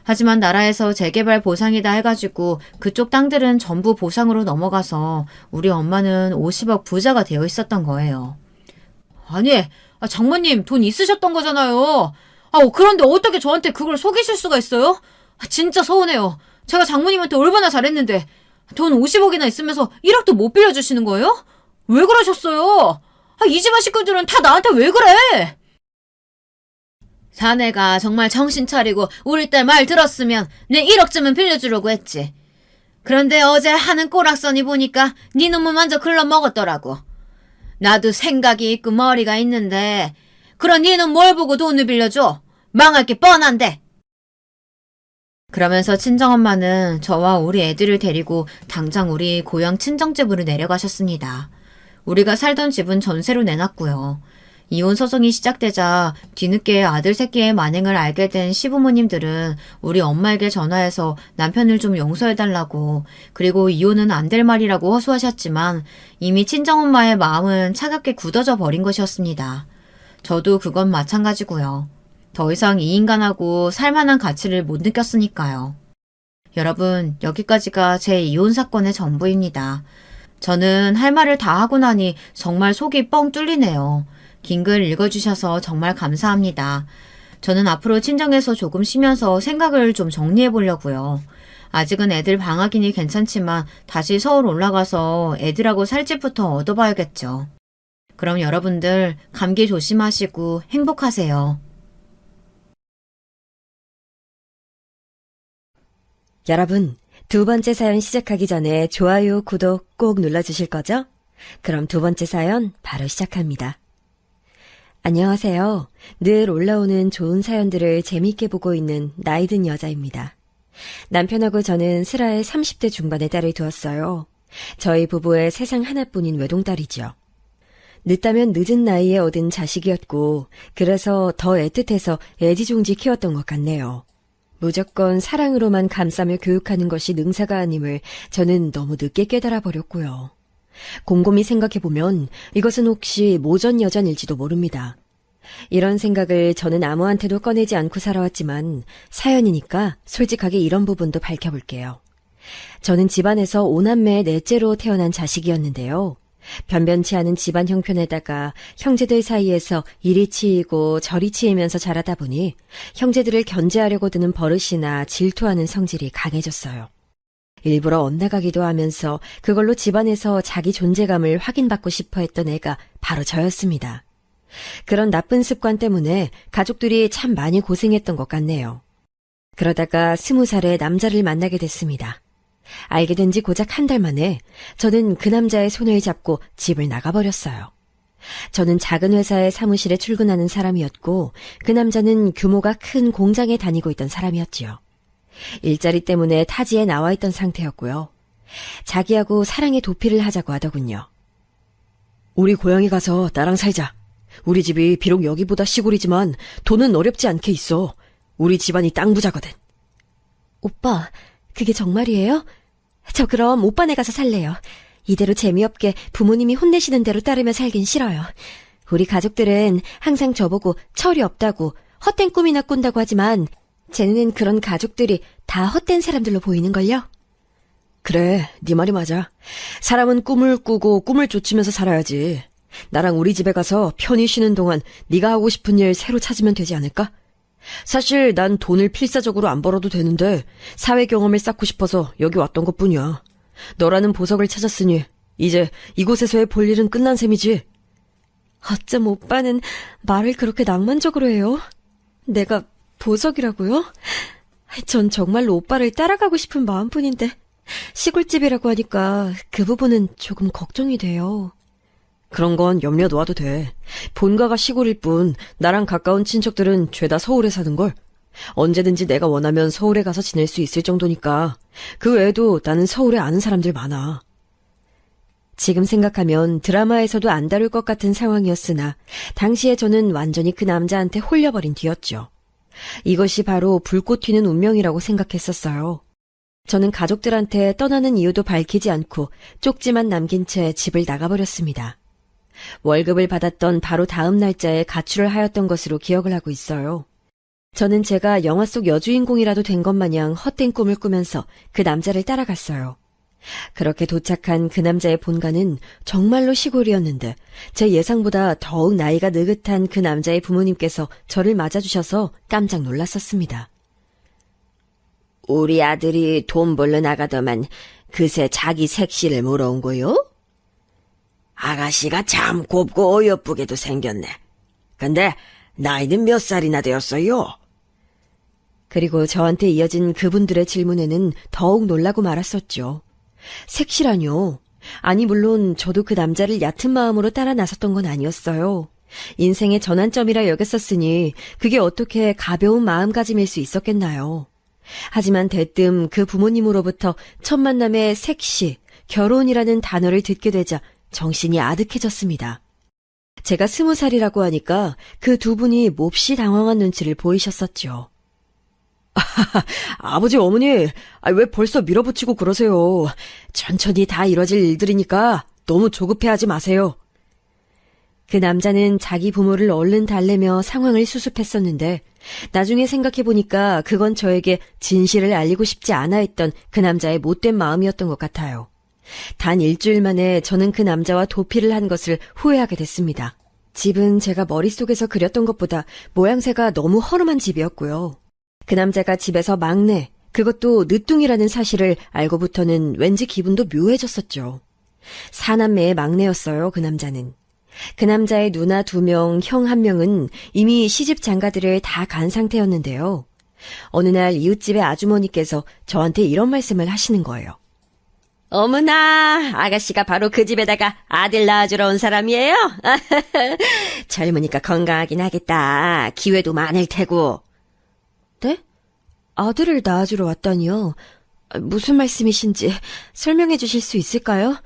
A: 하지만 나라에서 재개발 보상이다 해가지고 그쪽 땅들은 전부 보상으로 넘어가서 우리 엄마는 50억 부자가 되어 있었던 거예요. 아니, 장모님 돈 있으셨던 거잖아요. 그런데 어떻게 저한테 그걸 속이실 수가 있어요? 진짜 서운해요. 제가 장모님한테 얼마나 잘했는데 돈 50억이나 있으면서 1억도 못 빌려주시는 거예요? 왜 그러셨어요? 이 집안 식구들은 다 나한테 왜 그래? 자네가 정말 정신 차리고 우리 딸 말 들었으면 내 1억쯤은 빌려주려고 했지. 그런데 어제 하는 꼬락서니 보니까 네 놈은 먼저 글러먹었더라고. 나도 생각이 있고 머리가 있는데 그런 니는 뭘 보고 돈을 빌려줘? 망할 게 뻔한데. 그러면서 친정엄마는 저와 우리 애들을 데리고 당장 우리 고향 친정집으로 내려가셨습니다. 우리가 살던 집은 전세로 내놨고요. 이혼 소송이 시작되자 뒤늦게 아들 새끼의 만행을 알게 된 시부모님들은 우리 엄마에게 전화해서 남편을 좀 용서해달라고, 그리고 이혼은 안 될 말이라고 허수하셨지만 이미 친정엄마의 마음은 차갑게 굳어져 버린 것이었습니다. 저도 그건 마찬가지고요. 더 이상 이 인간하고 살만한 가치를 못 느꼈으니까요. 여러분, 여기까지가 제 이혼 사건의 전부입니다. 저는 할 말을 다 하고 나니 정말 속이 뻥 뚫리네요. 긴 글 읽어주셔서 정말 감사합니다. 저는 앞으로 친정에서 조금 쉬면서 생각을 좀 정리해 보려고요. 아직은 애들 방학이니 괜찮지만 다시 서울 올라가서 애들하고 살 집부터 얻어봐야겠죠. 그럼 여러분들 감기 조심하시고 행복하세요.
B: 여러분, 두 번째 사연 시작하기 전에 좋아요, 구독 꼭 눌러주실 거죠? 그럼 두 번째 사연 바로 시작합니다. 안녕하세요. 늘 올라오는 좋은 사연들을 재미있게 보고 있는 나이 든 여자입니다. 남편하고 저는 슬하에 30대 중반의 딸을 두었어요. 저희 부부의 세상 하나뿐인 외동딸이죠. 늦다면 늦은 나이에 얻은 자식이었고 그래서 더 애틋해서 애지중지 키웠던 것 같네요. 무조건 사랑으로만 감싸며 교육하는 것이 능사가 아님을 저는 너무 늦게 깨달아 버렸고요. 곰곰이 생각해보면 이것은 혹시 모전여전일지도 모릅니다. 이런 생각을 저는 아무한테도 꺼내지 않고 살아왔지만 사연이니까 솔직하게 이런 부분도 밝혀볼게요. 저는 집안에서 5남매의 넷째로 태어난 자식이었는데요. 변변치 않은 집안 형편에다가 형제들 사이에서 이리 치이고 저리 치이면서 자라다 보니 형제들을 견제하려고 드는 버릇이나 질투하는 성질이 강해졌어요. 일부러 엇나가기도 하면서 그걸로 집안에서 자기 존재감을 확인받고 싶어 했던 애가 바로 저였습니다. 그런 나쁜 습관 때문에 가족들이 참 많이 고생했던 것 같네요. 그러다가 20살에 남자를 만나게 됐습니다. 알게 된 지 고작 한 달 만에 저는 그 남자의 손을 잡고 집을 나가버렸어요. 저는 작은 회사의 사무실에 출근하는 사람이었고 그 남자는 규모가 큰 공장에 다니고 있던 사람이었지요. 일자리 때문에 타지에 나와 있던 상태였고요. 자기하고 사랑의 도피를 하자고 하더군요. 우리 고향에 가서 나랑 살자. 우리 집이 비록 여기보다 시골이지만 돈은 어렵지 않게 있어. 우리 집안이 땅 부자거든. 오빠, 그게 정말이에요? 저 그럼 오빠네 가서 살래요. 이대로 재미없게 부모님이 혼내시는 대로 따르며 살긴 싫어요. 우리 가족들은 항상 저보고 철이 없다고 헛된 꿈이나 꾼다고 하지만 제 눈엔 그런 가족들이 다 헛된 사람들로 보이는걸요?
C: 그래, 네 말이 맞아. 사람은 꿈을 꾸고 꿈을 쫓으면서 살아야지. 나랑 우리 집에 가서 편히 쉬는 동안 네가 하고 싶은 일 새로 찾으면 되지 않을까? 사실 난 돈을 필사적으로 안 벌어도 되는데 사회 경험을 쌓고 싶어서 여기 왔던 것뿐이야. 너라는 보석을 찾았으니 이제 이곳에서의 볼 일은 끝난 셈이지.
B: 어쩜 오빠는 말을 그렇게 낭만적으로 해요? 내가 보석이라고요? 전 정말로 오빠를 따라가고 싶은 마음뿐인데 시골집이라고 하니까 그 부분은 조금 걱정이 돼요.
C: 그런 건 염려 놓아도 돼. 본가가 시골일 뿐 나랑 가까운 친척들은 죄다 서울에 사는걸. 언제든지 내가 원하면 서울에 가서 지낼 수 있을 정도니까. 그 외에도 나는 서울에 아는 사람들 많아.
B: 지금 생각하면 드라마에서도 안 다룰 것 같은 상황이었으나 당시에 저는 완전히 그 남자한테 홀려버린 뒤였죠. 이것이 바로 불꽃 튀는 운명이라고 생각했었어요. 저는 가족들한테 떠나는 이유도 밝히지 않고 쪽지만 남긴 채 집을 나가버렸습니다. 월급을 받았던 바로 다음 날짜에 가출을 하였던 것으로 기억을 하고 있어요. 저는 제가 영화 속 여주인공이라도 된 것 마냥 헛된 꿈을 꾸면서 그 남자를 따라갔어요. 그렇게 도착한 그 남자의 본가는 정말로 시골이었는데 제 예상보다 더욱 나이가 느긋한 그 남자의 부모님께서 저를 맞아주셔서 깜짝 놀랐었습니다.
D: 우리 아들이 돈 벌러 나가더만 그새 자기 색시를 물어온 거요? 아가씨가 참 곱고 어여쁘게도 생겼네. 근데 나이는 몇 살이나 되었어요?
B: 그리고 저한테 이어진 그분들의 질문에는 더욱 놀라고 말았었죠. 색시라뇨? 아니 물론 저도 그 남자를 얕은 마음으로 따라 나섰던 건 아니었어요. 인생의 전환점이라 여겼었으니 그게 어떻게 가벼운 마음가짐일 수 있었겠나요? 하지만 대뜸 그 부모님으로부터 첫 만남의 색시, 결혼이라는 단어를 듣게 되자 정신이 아득해졌습니다. 제가 20살이라고 하니까 그 두 분이 몹시 당황한 눈치를 보이셨었죠.
C: 아버지, 어머니, 왜 벌써 밀어붙이고 그러세요? 천천히 다 이뤄질 일들이니까 너무 조급해하지 마세요.
B: 그 남자는 자기 부모를 얼른 달래며 상황을 수습했었는데 나중에 생각해보니까 그건 저에게 진실을 알리고 싶지 않아 했던 그 남자의 못된 마음이었던 것 같아요. 단 일주일 만에 저는 그 남자와 도피를 한 것을 후회하게 됐습니다. 집은 제가 머릿속에서 그렸던 것보다 모양새가 너무 허름한 집이었고요. 그 남자가 집에서 막내, 그것도 늦둥이라는 사실을 알고부터는 왠지 기분도 묘해졌었죠. 사남매의 막내였어요, 그 남자는. 그 남자의 누나 2명, 형 1명은 이미 시집 장가들을 다 간 상태였는데요. 어느 날 이웃집의 아주머니께서 저한테 이런 말씀을 하시는 거예요.
D: 어머나, 아가씨가 바로 그 집에다가 아들 낳아주러 온 사람이에요? 젊으니까 건강하긴 하겠다. 기회도 많을 테고.
B: 네? 아들을 낳아주러 왔다니요? 무슨 말씀이신지 설명해 주실 수 있을까요?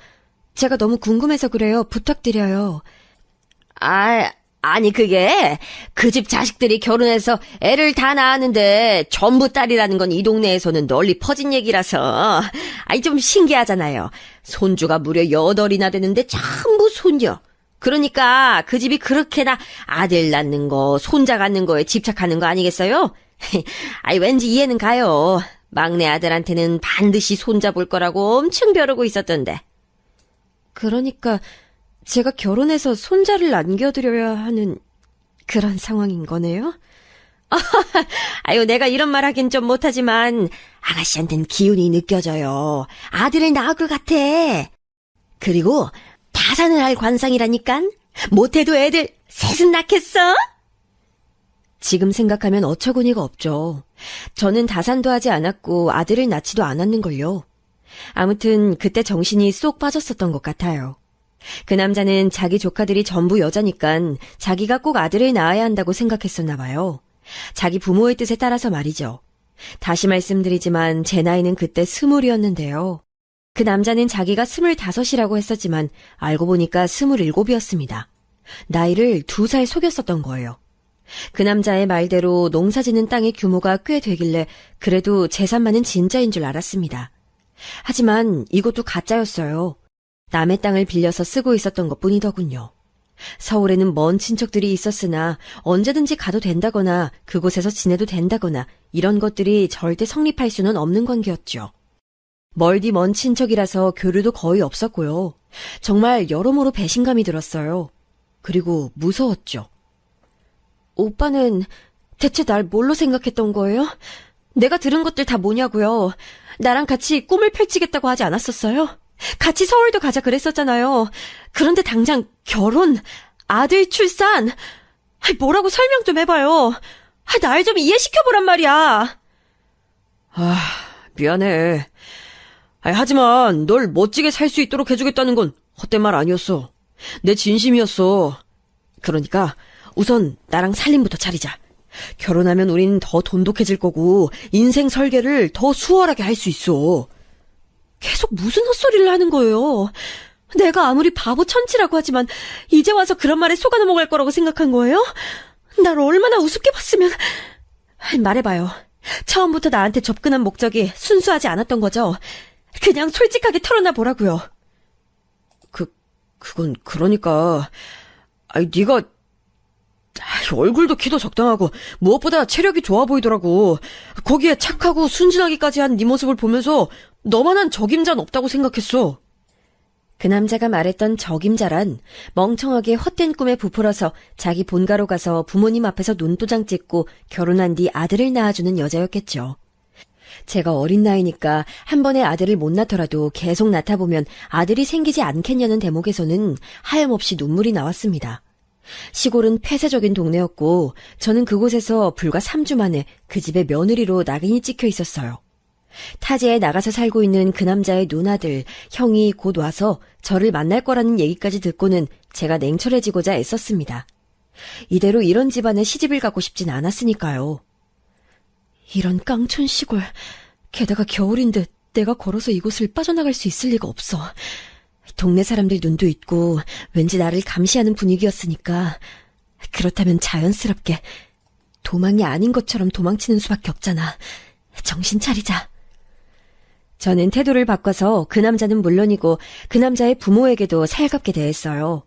B: 제가 너무 궁금해서 그래요. 부탁드려요.
D: 아니 그게 그 집 자식들이 결혼해서 애를 다 낳았는데 전부 딸이라는 건 이 동네에서는 널리 퍼진 얘기라서 좀 신기하잖아요. 손주가 무려 8이나 되는데 전부 손녀. 그러니까 그 집이 그렇게나 아들 낳는 거, 손자 갖는 거에 집착하는 거 아니겠어요? 왠지 이해는 가요. 막내 아들한테는 반드시 손자 볼 거라고 엄청 벼르고 있었던데.
B: 그러니까 제가 결혼해서 손자를 안겨드려야 하는 그런 상황인 거네요?
D: 내가 이런 말 하긴 좀 못하지만 아가씨한텐 기운이 느껴져요. 아들을 낳을 것 같아. 그리고 다산을 할 관상이라니깐. 못해도 애들 셋은 낳겠어?
B: 지금 생각하면 어처구니가 없죠. 저는 다산도 하지 않았고 아들을 낳지도 않았는걸요. 아무튼 그때 정신이 쏙 빠졌었던 것 같아요. 그 남자는 자기 조카들이 전부 여자니깐 자기가 꼭 아들을 낳아야 한다고 생각했었나 봐요. 자기 부모의 뜻에 따라서 말이죠. 다시 말씀드리지만 제 나이는 그때 20이었는데요. 그 남자는 자기가 25이라고 했었지만 알고 보니까 27이었습니다. 나이를 2살 속였었던 거예요. 그 남자의 말대로 농사짓는 땅의 규모가 꽤 되길래 그래도 재산만은 진짜인 줄 알았습니다. 하지만 이것도 가짜였어요. 남의 땅을 빌려서 쓰고 있었던 것뿐이더군요. 서울에는 먼 친척들이 있었으나 언제든지 가도 된다거나 그곳에서 지내도 된다거나 이런 것들이 절대 성립할 수는 없는 관계였죠. 멀디 먼 친척이라서 교류도 거의 없었고요. 정말 여러모로 배신감이 들었어요. 그리고 무서웠죠. 오빠는 대체 날 뭘로 생각했던 거예요? 내가 들은 것들 다 뭐냐고요? 나랑 같이 꿈을 펼치겠다고 하지 않았었어요? 같이 서울도 가자 그랬었잖아요. 그런데 당장 결혼, 아들 출산, 뭐라고 설명 좀 해봐요. 날 좀 이해시켜보란 말이야.
C: 미안해. 하지만 널 멋지게 살 수 있도록 해주겠다는 건 헛된 말 아니었어. 내 진심이었어. 그러니까 우선 나랑 살림부터 차리자. 결혼하면 우린 더 돈독해질 거고 인생 설계를 더 수월하게 할 수 있어.
B: 계속 무슨 헛소리를 하는 거예요? 내가 아무리 바보 천치라고 하지만 이제 와서 그런 말에 속아 넘어갈 거라고 생각한 거예요? 날 얼마나 우습게 봤으면... 말해봐요. 처음부터 나한테 접근한 목적이 순수하지 않았던 거죠? 그냥 솔직하게 털어놔 보라고요.
C: 그건 그러니까 네가 얼굴도 키도 적당하고 무엇보다 체력이 좋아 보이더라고. 거기에 착하고 순진하기까지 한 네 모습을 보면서 너만한 적임자는 없다고 생각했어.
B: 그 남자가 말했던 적임자란 멍청하게 헛된 꿈에 부풀어서 자기 본가로 가서 부모님 앞에서 눈도장 찍고 결혼한 뒤 아들을 낳아주는 여자였겠죠. 제가 어린 나이니까 한 번에 아들을 못 낳더라도 계속 낳다 보면 아들이 생기지 않겠냐는 대목에서는 하염없이 눈물이 나왔습니다. 시골은 폐쇄적인 동네였고 저는 그곳에서 불과 3주 만에 그 집에 며느리로 낙인이 찍혀 있었어요. 타지에 나가서 살고 있는 그 남자의 누나들, 형이 곧 와서 저를 만날 거라는 얘기까지 듣고는 제가 냉철해지고자 애썼습니다. 이대로 이런 집안에 시집을 가고 싶진 않았으니까요. 이런 깡촌 시골, 게다가 겨울인데 내가 걸어서 이곳을 빠져나갈 수 있을 리가 없어. 동네 사람들 눈도 있고 왠지 나를 감시하는 분위기였으니까 그렇다면 자연스럽게 도망이 아닌 것처럼 도망치는 수밖에 없잖아. 정신 차리자. 저는 태도를 바꿔서 그 남자는 물론이고 그 남자의 부모에게도 살갑게 대했어요.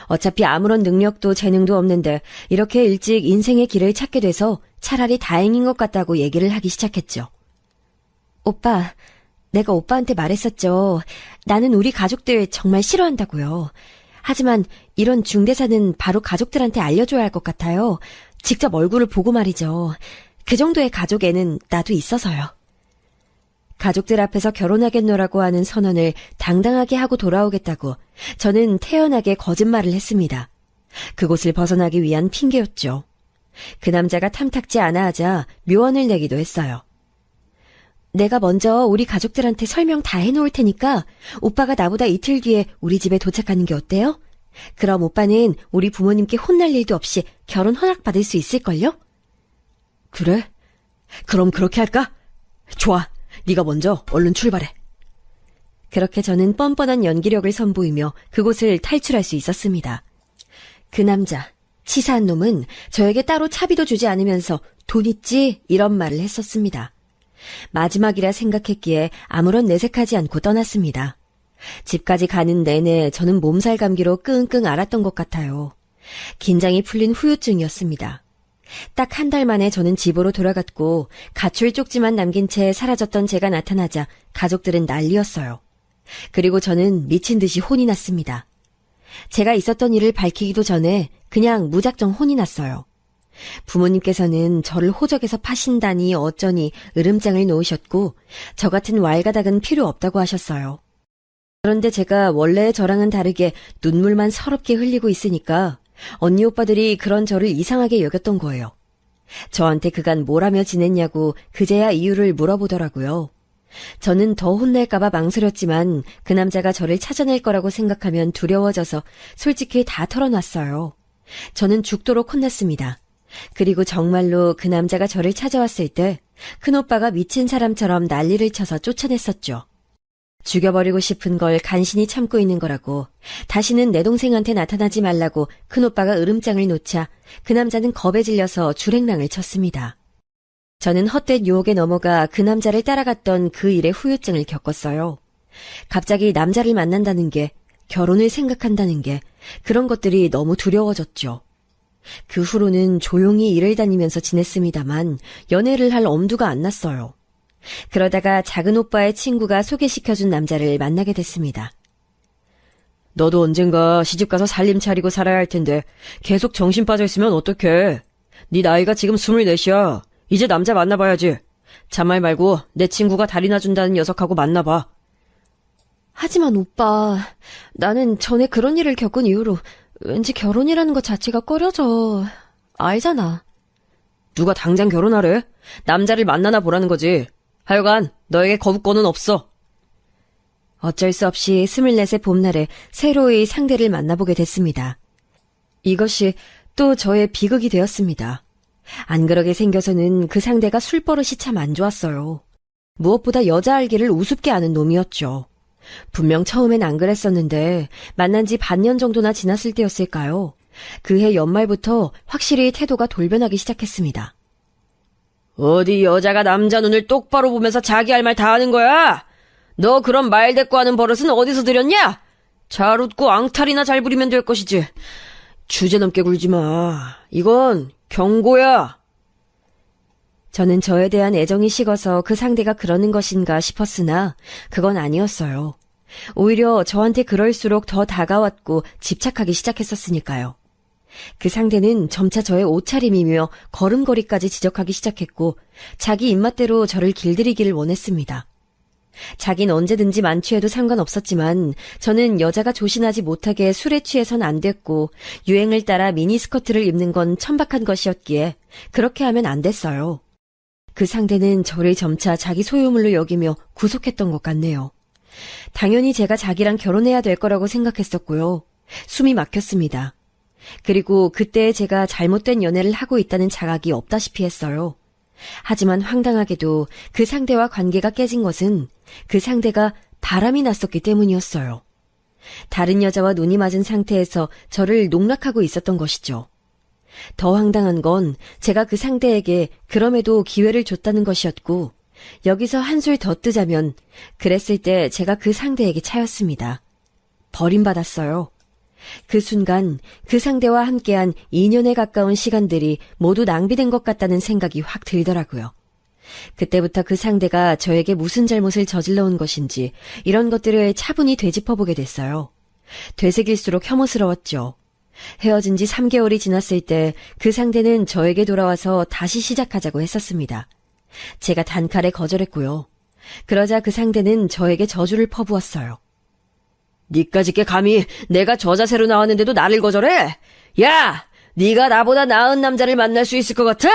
B: 어차피 아무런 능력도 재능도 없는데 이렇게 일찍 인생의 길을 찾게 돼서 차라리 다행인 것 같다고 얘기를 하기 시작했죠. 오빠, 내가 오빠한테 말했었죠. 나는 우리 가족들 정말 싫어한다고요. 하지만 이런 중대사는 바로 가족들한테 알려줘야 할 것 같아요. 직접 얼굴을 보고 말이죠. 그 정도의 가족에는 나도 있어서요. 가족들 앞에서 결혼하겠노라고 하는 선언을 당당하게 하고 돌아오겠다고 저는 태연하게 거짓말을 했습니다. 그곳을 벗어나기 위한 핑계였죠. 그 남자가 탐탁지 않아 하자 묘언을 내기도 했어요. 내가 먼저 우리 가족들한테 설명 다 해놓을 테니까 오빠가 나보다 이틀 뒤에 우리 집에 도착하는 게 어때요? 그럼 오빠는 우리 부모님께 혼날 일도 없이 결혼 허락받을 수 있을걸요?
C: 그래? 그럼 그렇게 할까? 좋아. 네가 먼저 얼른 출발해.
B: 그렇게 저는 뻔뻔한 연기력을 선보이며 그곳을 탈출할 수 있었습니다. 그 남자, 치사한 놈은 저에게 따로 차비도 주지 않으면서 돈 있지? 이런 말을 했었습니다. 마지막이라 생각했기에 아무런 내색하지 않고 떠났습니다. 집까지 가는 내내 저는 몸살 감기로 끙끙 앓았던 것 같아요. 긴장이 풀린 후유증이었습니다. 딱 한 달 만에 저는 집으로 돌아갔고 가출 쪽지만 남긴 채 사라졌던 제가 나타나자 가족들은 난리였어요. 그리고 저는 미친 듯이 혼이 났습니다. 제가 있었던 일을 밝히기도 전에 그냥 무작정 혼이 났어요. 부모님께서는 저를 호적에서 파신다니 어쩌니 으름장을 놓으셨고 저 같은 왈가닥은 필요 없다고 하셨어요. 그런데 제가 원래 저랑은 다르게 눈물만 서럽게 흘리고 있으니까 언니 오빠들이 그런 저를 이상하게 여겼던 거예요. 저한테 그간 뭘 하며 지냈냐고 그제야 이유를 물어보더라고요. 저는 더 혼날까봐 망설였지만 그 남자가 저를 찾아낼 거라고 생각하면 두려워져서 솔직히 다 털어놨어요. 저는 죽도록 혼났습니다. 그리고 정말로 그 남자가 저를 찾아왔을 때 큰오빠가 미친 사람처럼 난리를 쳐서 쫓아냈었죠. 죽여버리고 싶은 걸 간신히 참고 있는 거라고, 다시는 내 동생한테 나타나지 말라고 큰오빠가 으름장을 놓자 그 남자는 겁에 질려서 줄행랑을 쳤습니다. 저는 헛된 유혹에 넘어가 그 남자를 따라갔던 그 일의 후유증을 겪었어요. 갑자기 남자를 만난다는 게 결혼을 생각한다는 게 그런 것들이 너무 두려워졌죠. 그 후로는 조용히 일을 다니면서 지냈습니다만 연애를 할 엄두가 안 났어요. 그러다가 작은 오빠의 친구가 소개시켜준 남자를 만나게 됐습니다.
C: 너도 언젠가 시집가서 살림 차리고 살아야 할 텐데 계속 정신 빠져있으면 어떡해. 네 나이가 지금 24이야. 이제 남자 만나봐야지. 잔말 말고 내 친구가 다리 놔준다는 녀석하고 만나봐.
B: 하지만 오빠, 나는 전에 그런 일을 겪은 이후로 왠지 결혼이라는 것 자체가 꺼려져. 알잖아.
C: 누가 당장 결혼하래? 남자를 만나나 보라는 거지. 하여간 너에게 거부권은 없어.
B: 어쩔 수 없이 24의 봄날에 새로이 상대를 만나보게 됐습니다. 이것이 또 저의 비극이 되었습니다. 안 그러게 생겨서는 그 상대가 술버릇이 참 안 좋았어요. 무엇보다 여자 알기를 우습게 아는 놈이었죠. 분명 처음엔 안 그랬었는데 만난 지 반년 정도나 지났을 때였을까요? 그해 연말부터 확실히 태도가 돌변하기 시작했습니다.
C: 어디 여자가 남자 눈을 똑바로 보면서 자기 할 말 다 하는 거야? 너 그런 말대꾸하는 버릇은 어디서 들였냐? 잘 웃고 앙탈이나 잘 부리면 될 것이지. 주제넘게 굴지 마. 이건 경고야.
B: 저는 저에 대한 애정이 식어서 그 상대가 그러는 것인가 싶었으나 그건 아니었어요. 오히려 저한테 그럴수록 더 다가왔고 집착하기 시작했었으니까요. 그 상대는 점차 저의 옷차림이며 걸음걸이까지 지적하기 시작했고 자기 입맛대로 저를 길들이기를 원했습니다. 자긴 언제든지 만취해도 상관없었지만 저는 여자가 조신하지 못하게 술에 취해선 안 됐고 유행을 따라 미니스커트를 입는 건 천박한 것이었기에 그렇게 하면 안 됐어요. 그 상대는 저를 점차 자기 소유물로 여기며 구속했던 것 같네요. 당연히 제가 자기랑 결혼해야 될 거라고 생각했었고요. 숨이 막혔습니다. 그리고 그때 제가 잘못된 연애를 하고 있다는 자각이 없다시피 했어요. 하지만 황당하게도 그 상대와 관계가 깨진 것은 그 상대가 바람이 났었기 때문이었어요. 다른 여자와 눈이 맞은 상태에서 저를 농락하고 있었던 것이죠. 더 황당한 건 제가 그 상대에게 그럼에도 기회를 줬다는 것이었고 여기서 한술 더 뜨자면 그랬을 때 제가 그 상대에게 차였습니다. 버림받았어요. 그 순간 그 상대와 함께한 2년에 가까운 시간들이 모두 낭비된 것 같다는 생각이 확 들더라고요. 그때부터 그 상대가 저에게 무슨 잘못을 저질러 온 것인지 이런 것들을 차분히 되짚어보게 됐어요. 되새길수록 혐오스러웠죠. 헤어진 지 3개월이 지났을 때 그 상대는 저에게 돌아와서 다시 시작하자고 했었습니다. 제가 단칼에 거절했고요. 그러자 그 상대는 저에게 저주를 퍼부었어요.
C: 니까짓게 감히 내가 저 자세로 나왔는데도 나를 거절해? 야! 네가 나보다 나은 남자를 만날 수 있을 것 같아?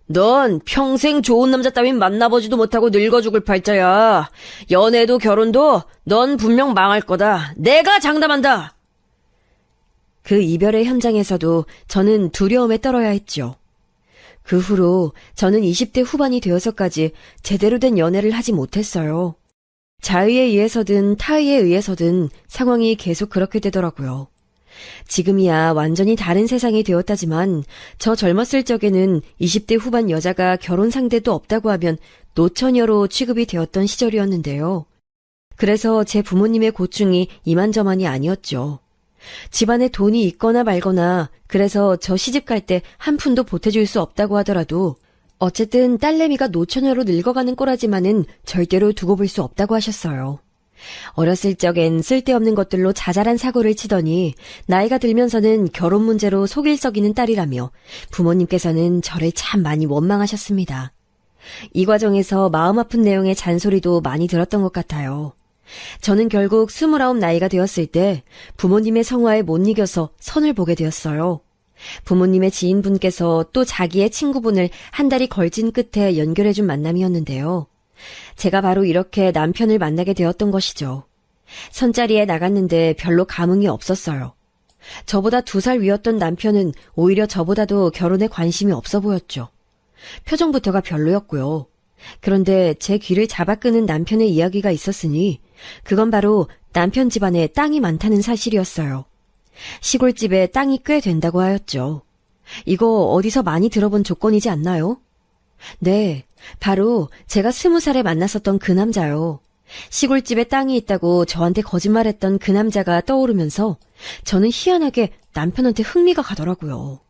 C: 넌 평생 좋은 남자 따윈 만나보지도 못하고 늙어 죽을 팔자야. 연애도 결혼도 넌 분명 망할 거다. 내가 장담한다.
B: 그 이별의 현장에서도 저는 두려움에 떨어야 했죠. 그 후로 저는 20대 후반이 되어서까지 제대로 된 연애를 하지 못했어요. 자의에 의해서든 타의에 의해서든 상황이 계속 그렇게 되더라고요. 지금이야 완전히 다른 세상이 되었다지만 저 젊었을 적에는 20대 후반 여자가 결혼 상대도 없다고 하면 노처녀로 취급이 되었던 시절이었는데요. 그래서 제 부모님의 고충이 이만저만이 아니었죠. 집안에 돈이 있거나 말거나 그래서 저 시집갈 때 한 푼도 보태줄 수 없다고 하더라도 어쨌든 딸내미가 노처녀로 늙어가는 꼬라지만은 절대로 두고 볼 수 없다고 하셨어요. 어렸을 적엔 쓸데없는 것들로 자잘한 사고를 치더니 나이가 들면서는 결혼 문제로 속일 썩이는 딸이라며 부모님께서는 저를 참 많이 원망하셨습니다. 이 과정에서 마음 아픈 내용의 잔소리도 많이 들었던 것 같아요. 저는 결국 29 나이가 되었을 때 부모님의 성화에 못 이겨서 선을 보게 되었어요. 부모님의 지인분께서 또 자기의 친구분을 한 달이 걸친 끝에 연결해준 만남이었는데요. 제가 바로 이렇게 남편을 만나게 되었던 것이죠. 선자리에 나갔는데 별로 감흥이 없었어요. 저보다 2살 위였던 남편은 오히려 저보다도 결혼에 관심이 없어 보였죠. 표정부터가 별로였고요. 그런데 제 귀를 잡아 끄는 남편의 이야기가 있었으니 그건 바로 남편 집안에 땅이 많다는 사실이었어요. 시골집에 땅이 꽤 된다고 하였죠. 이거 어디서 많이 들어본 조건이지 않나요? 네, 바로 제가 20살에 만났었던 그 남자요. 시골집에 땅이 있다고 저한테 거짓말했던 그 남자가 떠오르면서 저는 희한하게 남편한테 흥미가 가더라고요.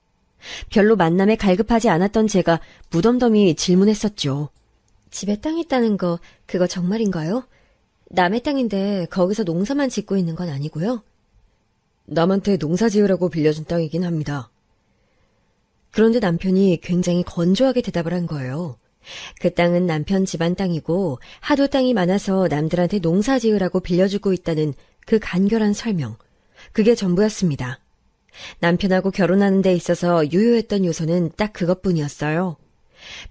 B: 별로 만남에 갈급하지 않았던 제가 무덤덤이 질문했었죠. 집에 땅 있다는 거 그거 정말인가요? 남의 땅인데 거기서 농사만 짓고 있는 건 아니고요?
C: 남한테 농사 지으라고 빌려준 땅이긴 합니다.
B: 그런데 남편이 굉장히 건조하게 대답을 한 거예요. 그 땅은 남편 집안 땅이고 하도 땅이 많아서 남들한테 농사 지으라고 빌려주고 있다는 그 간결한 설명. 그게 전부였습니다. 남편하고 결혼하는 데 있어서 유효했던 요소는 딱 그것뿐이었어요.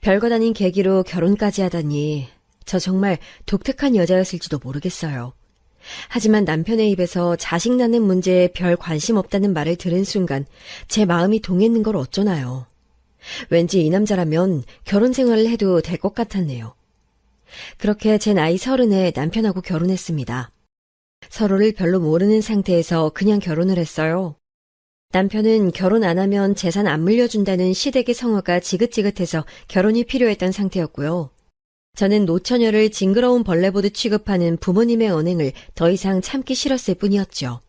B: 별것 아닌 계기로 결혼까지 하다니 저 정말 독특한 여자였을지도 모르겠어요. 하지만 남편의 입에서 자식 낳는 문제에 별 관심 없다는 말을 들은 순간 제 마음이 동했는 걸 어쩌나요. 왠지 이 남자라면 결혼 생활을 해도 될 것 같았네요. 그렇게 제 나이 30에 남편하고 결혼했습니다. 서로를 별로 모르는 상태에서 그냥 결혼을 했어요. 남편은 결혼 안 하면 재산 안 물려준다는 시댁의 성화가 지긋지긋해서 결혼이 필요했던 상태였고요. 저는 노처녀를 징그러운 벌레 보듯 취급하는 부모님의 언행을 더 이상 참기 싫었을 뿐이었죠.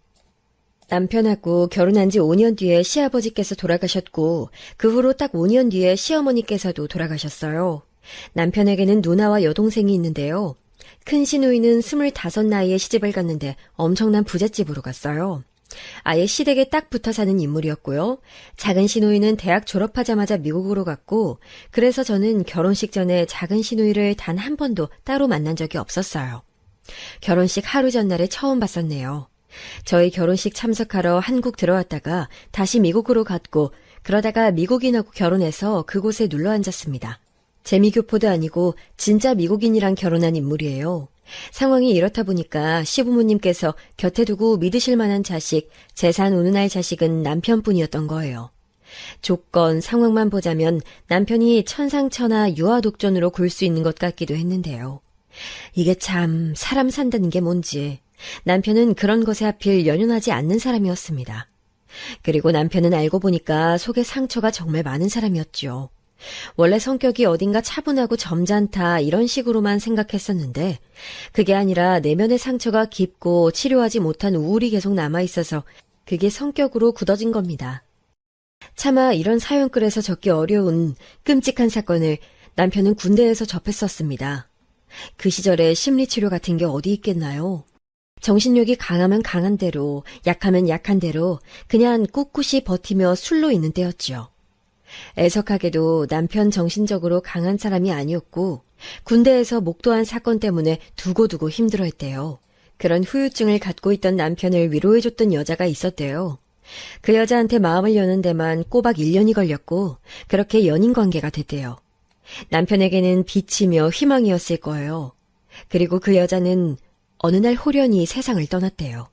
B: 남편하고 결혼한 지 5년 뒤에 시아버지께서 돌아가셨고 그 후로 딱 5년 뒤에 시어머니께서도 돌아가셨어요. 남편에게는 누나와 여동생이 있는데요. 큰 시누이는 25 나이에 시집을 갔는데 엄청난 부잣집으로 갔어요. 아예 시댁에 딱 붙어 사는 인물이었고요. 작은 시누이는 대학 졸업하자마자 미국으로 갔고 그래서 저는 결혼식 전에 작은 시누이를 단 한 번도 따로 만난 적이 없었어요. 결혼식 하루 전날에 처음 봤었네요. 저희 결혼식 참석하러 한국 들어왔다가 다시 미국으로 갔고 그러다가 미국인하고 결혼해서 그곳에 눌러 앉았습니다. 재미교포도 아니고 진짜 미국인이랑 결혼한 인물이에요. 상황이 이렇다 보니까 시부모님께서 곁에 두고 믿으실 만한 자식, 재산 운운할 자식은 남편뿐이었던 거예요. 조건, 상황만 보자면 남편이 천상천하 유아독존으로 굴 수 있는 것 같기도 했는데요. 이게 참 사람 산다는 게 뭔지 남편은 그런 것에 하필 연연하지 않는 사람이었습니다. 그리고 남편은 알고 보니까 속에 상처가 정말 많은 사람이었죠. 원래 성격이 어딘가 차분하고 점잖다 이런 식으로만 생각했었는데 그게 아니라 내면의 상처가 깊고 치료하지 못한 우울이 계속 남아있어서 그게 성격으로 굳어진 겁니다. 차마 이런 사연글에서 적기 어려운 끔찍한 사건을 남편은 군대에서 접했었습니다. 그 시절에 심리치료 같은 게 어디 있겠나요? 정신력이 강하면 강한 대로, 약하면 약한 대로 그냥 꿋꿋이 버티며 술로 있는 때였죠. 애석하게도 남편 정신적으로 강한 사람이 아니었고 군대에서 목도한 사건 때문에 두고두고 힘들어했대요. 그런 후유증을 갖고 있던 남편을 위로해줬던 여자가 있었대요. 그 여자한테 마음을 여는 데만 꼬박 1년이 걸렸고 그렇게 연인관계가 됐대요. 남편에게는 빛이며 희망이었을 거예요. 그리고 그 여자는 어느 날 홀연히 세상을 떠났대요.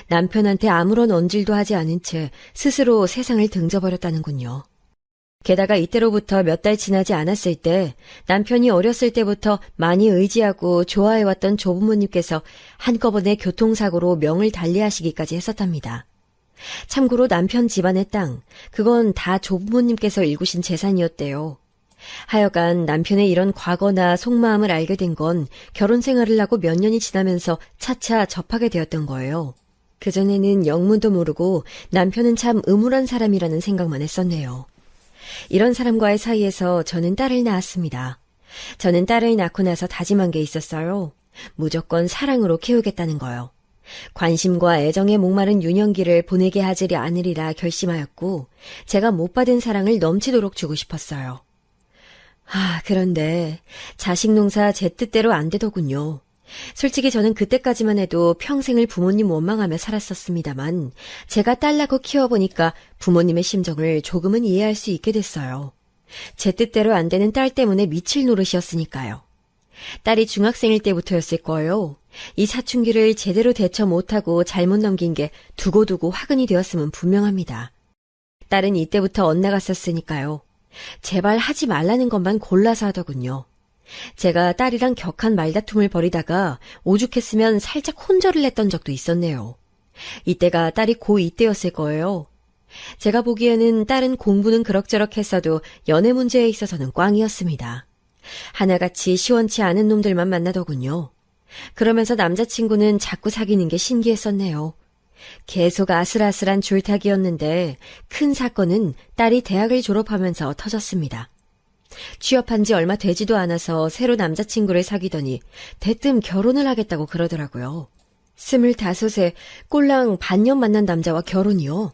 B: 남편한테 아무런 언질도 하지 않은 채 스스로 세상을 등져버렸다는군요. 게다가 이때로부터 몇 달 지나지 않았을 때 남편이 어렸을 때부터 많이 의지하고 좋아해왔던 조부모님께서 한꺼번에 교통사고로 명을 달리하시기까지 했었답니다. 참고로 남편 집안의 땅, 그건 다 조부모님께서 일구신 재산이었대요. 하여간 남편의 이런 과거나 속마음을 알게 된 건 결혼 생활을 하고 몇 년이 지나면서 차차 접하게 되었던 거예요. 그전에는 영문도 모르고 남편은 참 음울한 사람이라는 생각만 했었네요. 이런 사람과의 사이에서 저는 딸을 낳았습니다. 저는 딸을 낳고 나서 다짐한 게 있었어요. 무조건 사랑으로 키우겠다는 거요. 관심과 애정에 목마른 유년기를 보내게 하지 않으리라 결심하였고 제가 못 받은 사랑을 넘치도록 주고 싶었어요. 그런데 자식 농사 제 뜻대로 안 되더군요. 솔직히 저는 그때까지만 해도 평생을 부모님 원망하며 살았었습니다만 제가 딸 낳고 키워보니까 부모님의 심정을 조금은 이해할 수 있게 됐어요. 제 뜻대로 안 되는 딸 때문에 미칠 노릇이었으니까요. 딸이 중학생일 때부터였을 거예요. 이 사춘기를 제대로 대처 못하고 잘못 넘긴 게 두고두고 화근이 되었음은 분명합니다. 딸은 이때부터 엇나갔었으니까요. 제발 하지 말라는 것만 골라서 하더군요. 제가 딸이랑 격한 말다툼을 벌이다가 오죽했으면 살짝 혼절을 냈던 적도 있었네요. 이때가 딸이 고2 때였을 거예요. 제가 보기에는 딸은 공부는 그럭저럭 했어도 연애 문제에 있어서는 꽝이었습니다. 하나같이 시원치 않은 놈들만 만나더군요. 그러면서 남자친구는 자꾸 사귀는 게 신기했었네요. 계속 아슬아슬한 줄타기였는데 큰 사건은 딸이 대학을 졸업하면서 터졌습니다. 취업한 지 얼마 되지도 않아서 새로 남자친구를 사귀더니 대뜸 결혼을 하겠다고 그러더라고요. 25세 꼴랑 반년 만난 남자와 결혼이요?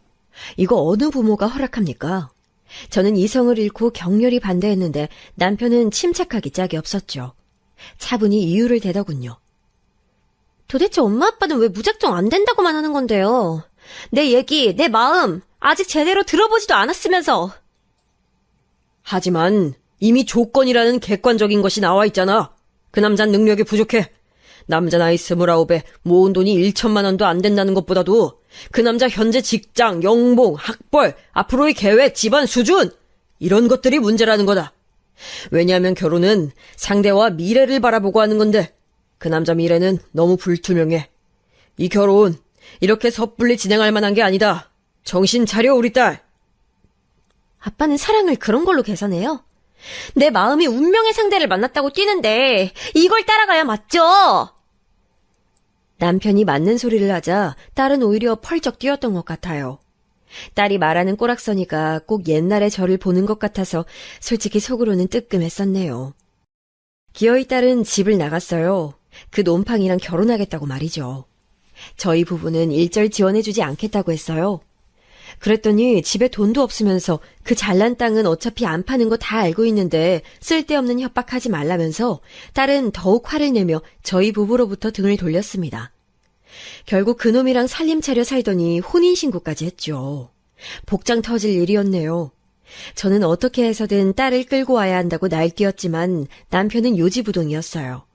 B: 이거 어느 부모가 허락합니까? 저는 이성을 잃고 격렬히 반대했는데 남편은 침착하기 짝이 없었죠. 차분히 이유를 대더군요. 도대체 엄마 아빠는 왜 무작정 안 된다고만 하는 건데요? 내 얘기, 내 마음 아직 제대로 들어보지도 않았으면서.
C: 하지만 이미 조건이라는 객관적인 것이 나와 있잖아. 그 남자는 능력이 부족해. 남자 나이 29에 모은 돈이 1천만 원도 안 된다는 것보다도 그 남자 현재 직장, 연봉, 학벌, 앞으로의 계획, 집안 수준 이런 것들이 문제라는 거다. 왜냐하면 결혼은 상대와 미래를 바라보고 하는 건데 그 남자 미래는 너무 불투명해. 이 결혼 이렇게 섣불리 진행할 만한 게 아니다. 정신 차려 우리 딸.
B: 아빠는 사랑을 그런 걸로 계산해요? 내 마음이 운명의 상대를 만났다고 뛰는데 이걸 따라가야 맞죠? 남편이 맞는 소리를 하자 딸은 오히려 펄쩍 뛰었던 것 같아요. 딸이 말하는 꼬락서니가 꼭 옛날의 저를 보는 것 같아서 솔직히 속으로는 뜨끔했었네요. 기어이 딸은 집을 나갔어요. 그 놈팡이랑 결혼하겠다고 말이죠. 저희 부부는 일절 지원해주지 않겠다고 했어요. 그랬더니 집에 돈도 없으면서 그 잘난 땅은 어차피 안 파는 거 다 알고 있는데 쓸데없는 협박하지 말라면서 딸은 더욱 화를 내며 저희 부부로부터 등을 돌렸습니다. 결국 그놈이랑 살림 차려 살더니 혼인신고까지 했죠. 복장 터질 일이었네요. 저는 어떻게 해서든 딸을 끌고 와야 한다고 날뛰었지만 남편은 요지부동이었어요.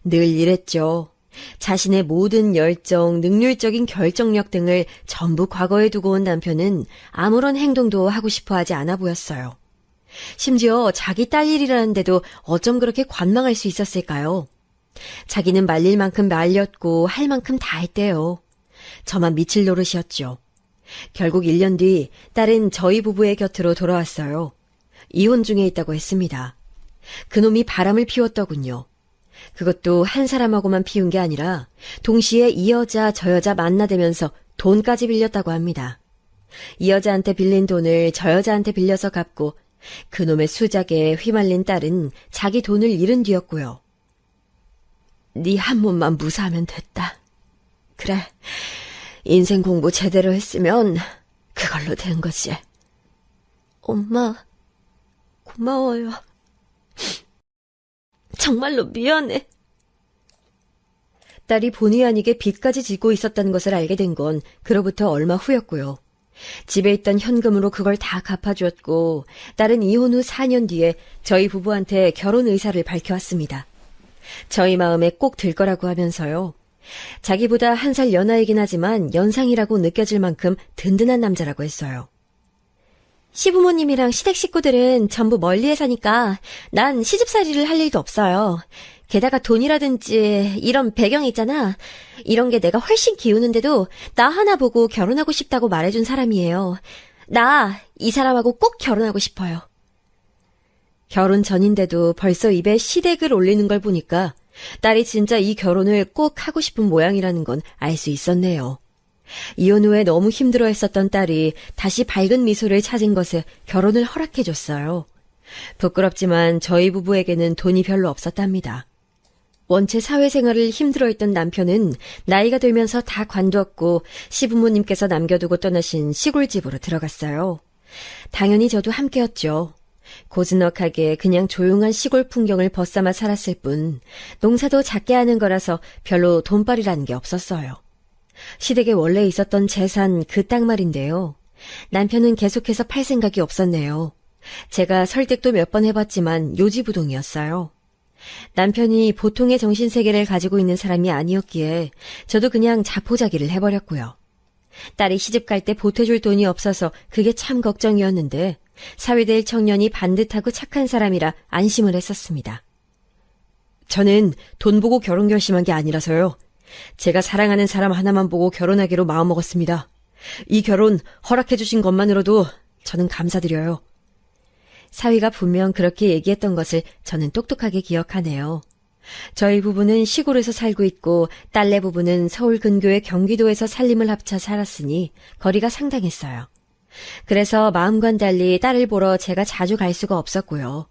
B: 늘 이랬죠. 자신의 모든 열정, 능률적인 결정력 등을 전부 과거에 두고 온 남편은 아무런 행동도 하고 싶어 하지 않아 보였어요. 심지어 자기 딸 일이라는데도 어쩜 그렇게 관망할 수 있었을까요? 자기는 말릴 만큼 말렸고 할 만큼 다 했대요. 저만 미칠 노릇이었죠. 결국 1년 뒤 딸은 저희 부부의 곁으로 돌아왔어요. 이혼 중에 있다고 했습니다. 그놈이 바람을 피웠더군요. 그것도 한 사람하고만 피운 게 아니라 동시에 이 여자 저 여자 만나대면서 돈까지 빌렸다고 합니다. 이 여자한테 빌린 돈을 저 여자한테 빌려서 갚고 그놈의 수작에 휘말린 딸은 자기 돈을 잃은 뒤였고요. 네 한 몸만 무사하면 됐다. 그래, 인생 공부 제대로 했으면 그걸로 된 거지. 엄마, 고마워요. 정말로 미안해. 딸이 본의 아니게 빚까지 지고 있었다는 것을 알게 된 건 그로부터 얼마 후였고요. 집에 있던 현금으로 그걸 다 갚아주었고 딸은 이혼 후 4년 뒤에 저희 부부한테 결혼 의사를 밝혀왔습니다. 저희 마음에 꼭 들 거라고 하면서요. 자기보다 1살 연하이긴 하지만 연상이라고 느껴질 만큼 든든한 남자라고 했어요. 시부모님이랑 시댁 식구들은 전부 멀리에 사니까 난 시집살이를 할 일도 없어요. 게다가 돈이라든지 이런 배경이 있잖아. 이런 게 내가 훨씬 기우는데도 나 하나 보고 결혼하고 싶다고 말해준 사람이에요. 나 이 사람하고 꼭 결혼하고 싶어요. 결혼 전인데도 벌써 입에 시댁을 올리는 걸 보니까 딸이 진짜 이 결혼을 꼭 하고 싶은 모양이라는 건 알 수 있었네요. 이혼 후에 너무 힘들어했었던 딸이 다시 밝은 미소를 찾은 것에 결혼을 허락해줬어요. 부끄럽지만 저희 부부에게는 돈이 별로 없었답니다. 원체 사회생활을 힘들어했던 남편은 나이가 들면서 다 관두었고 시부모님께서 남겨두고 떠나신 시골집으로 들어갔어요. 당연히 저도 함께였죠. 고즈넉하게 그냥 조용한 시골 풍경을 벗삼아 살았을 뿐 농사도 작게 하는 거라서 별로 돈벌이라는 게 없었어요. 시댁에 원래 있었던 재산 그 땅 말인데요. 남편은 계속해서 팔 생각이 없었네요. 제가 설득도 몇 번 해봤지만 요지부동이었어요. 남편이 보통의 정신세계를 가지고 있는 사람이 아니었기에 저도 그냥 자포자기를 해버렸고요. 딸이 시집갈 때 보태줄 돈이 없어서 그게 참 걱정이었는데 사회될 청년이 반듯하고 착한 사람이라 안심을 했었습니다. 저는 돈 보고 결혼 결심한 게 아니라서요. 제가 사랑하는 사람 하나만 보고 결혼하기로 마음먹었습니다. 이 결혼 허락해주신 것만으로도 저는 감사드려요. 사위가 분명 그렇게 얘기했던 것을 저는 똑똑하게 기억하네요. 저희 부부는 시골에서 살고 있고 딸내 부부는 서울 근교의 경기도에서 살림을 합쳐 살았으니 거리가 상당했어요. 그래서 마음과는 달리 딸을 보러 제가 자주 갈 수가 없었고요.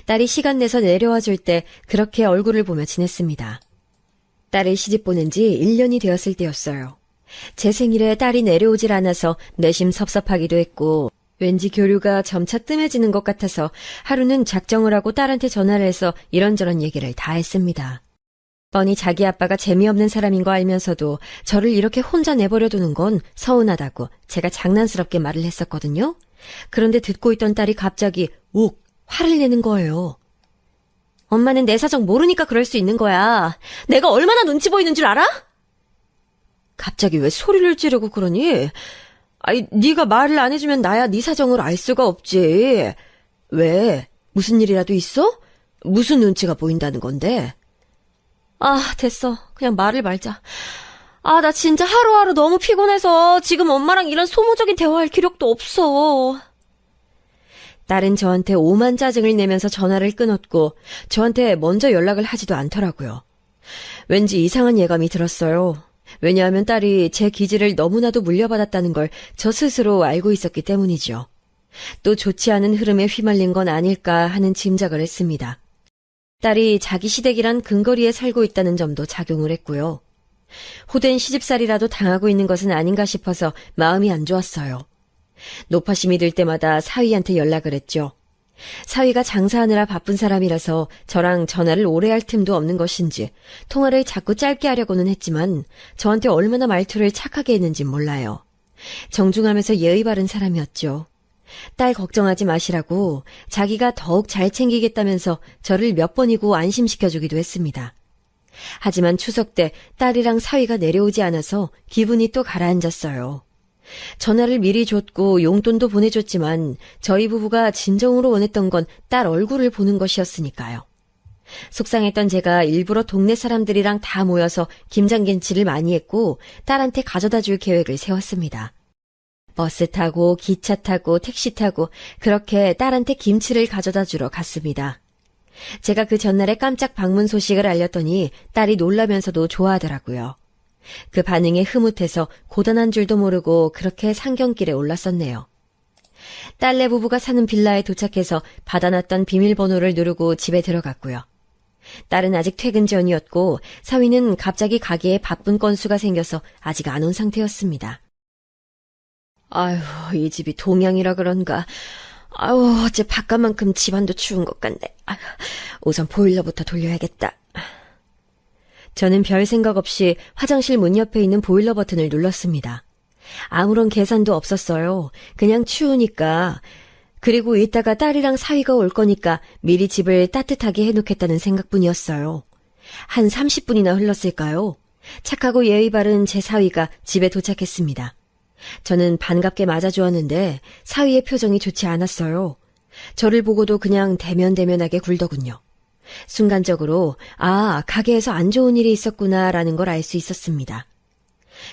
B: 딸이 시간 내서 내려와 줄 때 그렇게 얼굴을 보며 지냈습니다. 딸을 시집 보낸 지 1년이 되었을 때였어요. 제 생일에 딸이 내려오질 않아서 내심 섭섭하기도 했고 왠지 교류가 점차 뜸해지는 것 같아서 하루는 작정을 하고 딸한테 전화를 해서 이런저런 얘기를 다 했습니다. 뻔히 자기 아빠가 재미없는 사람인 거 알면서도 저를 이렇게 혼자 내버려 두는 건 서운하다고 제가 장난스럽게 말을 했었거든요. 그런데 듣고 있던 딸이 갑자기 욱 화를 내는 거예요. 엄마는 내 사정 모르니까 그럴 수 있는 거야. 내가 얼마나 눈치 보이는 줄 알아? 갑자기 왜 소리를 지르고 그러니? 아이, 네가 말을 안 해주면 나야 네 사정을 알 수가 없지. 왜? 무슨 일이라도 있어? 무슨 눈치가 보인다는 건데? 아, 됐어. 그냥 말을 말자. 아, 나 진짜 하루하루 너무 피곤해서 지금 엄마랑 이런 소모적인 대화할 기력도 없어. 딸은 저한테 오만 짜증을 내면서 전화를 끊었고 저한테 먼저 연락을 하지도 않더라고요. 왠지 이상한 예감이 들었어요. 왜냐하면 딸이 제 기질을 너무나도 물려받았다는 걸 저 스스로 알고 있었기 때문이죠. 또 좋지 않은 흐름에 휘말린 건 아닐까 하는 짐작을 했습니다. 딸이 자기 시댁이란 근거리에 살고 있다는 점도 작용을 했고요. 호된 시집살이라도 당하고 있는 것은 아닌가 싶어서 마음이 안 좋았어요. 노파심이 들 때마다 사위한테 연락을 했죠. 사위가 장사하느라 바쁜 사람이라서 저랑 전화를 오래 할 틈도 없는 것인지 통화를 자꾸 짧게 하려고는 했지만 저한테 얼마나 말투를 착하게 했는지 몰라요. 정중하면서 예의 바른 사람이었죠. 딸 걱정하지 마시라고 자기가 더욱 잘 챙기겠다면서 저를 몇 번이고 안심시켜주기도 했습니다. 하지만 추석 때 딸이랑 사위가 내려오지 않아서 기분이 또 가라앉았어요. 전화를 미리 줬고 용돈도 보내줬지만 저희 부부가 진정으로 원했던 건 딸 얼굴을 보는 것이었으니까요. 속상했던 제가 일부러 동네 사람들이랑 다 모여서 김장김치를 많이 했고 딸한테 가져다 줄 계획을 세웠습니다. 버스 타고 기차 타고 택시 타고 그렇게 딸한테 김치를 가져다 주러 갔습니다. 제가 그 전날에 깜짝 방문 소식을 알렸더니 딸이 놀라면서도 좋아하더라고요. 그 반응에 흐뭇해서 고단한 줄도 모르고 그렇게 상경길에 올랐었네요. 딸내 부부가 사는 빌라에 도착해서 받아놨던 비밀번호를 누르고 집에 들어갔고요. 딸은 아직 퇴근 전이었고 사위는 갑자기 가게에 바쁜 건수가 생겨서 아직 안 온 상태였습니다. 아휴, 이 집이 동양이라 그런가. 아유, 어째 바깥만큼 집안도 추운 것 같네. 아휴, 우선 보일러부터 돌려야겠다. 저는 별 생각 없이 화장실 문 옆에 있는 보일러 버튼을 눌렀습니다. 아무런 계산도 없었어요. 그냥 추우니까. 그리고 이따가 딸이랑 사위가 올 거니까 미리 집을 따뜻하게 해놓겠다는 생각뿐이었어요. 한 30분이나 흘렀을까요? 착하고 예의 바른 제 사위가 집에 도착했습니다. 저는 반갑게 맞아주었는데 사위의 표정이 좋지 않았어요. 저를 보고도 그냥 대면대면하게 굴더군요. 순간적으로 가게에서 안 좋은 일이 있었구나라는 걸 알 수 있었습니다.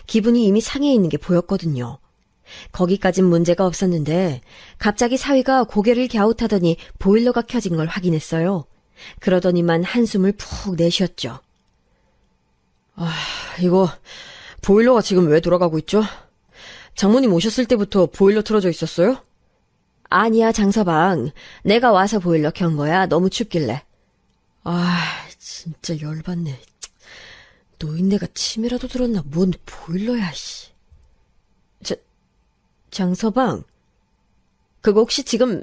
B: 기분이 이미 상해 있는 게 보였거든요. 거기까진 문제가 없었는데 갑자기 사위가 고개를 갸웃하더니 보일러가 켜진 걸 확인했어요. 그러더니만 한숨을 푹 내쉬었죠.
C: 이거 보일러가 지금 왜 돌아가고 있죠? 장모님 오셨을 때부터 보일러 틀어져 있었어요?
B: 아니야, 장서방. 내가 와서 보일러 켠 거야. 너무 춥길래.
C: 진짜 열받네. 노인네가 침이라도 들었나? 뭔 보일러야, 씨.
B: 장서방, 그거 혹시 지금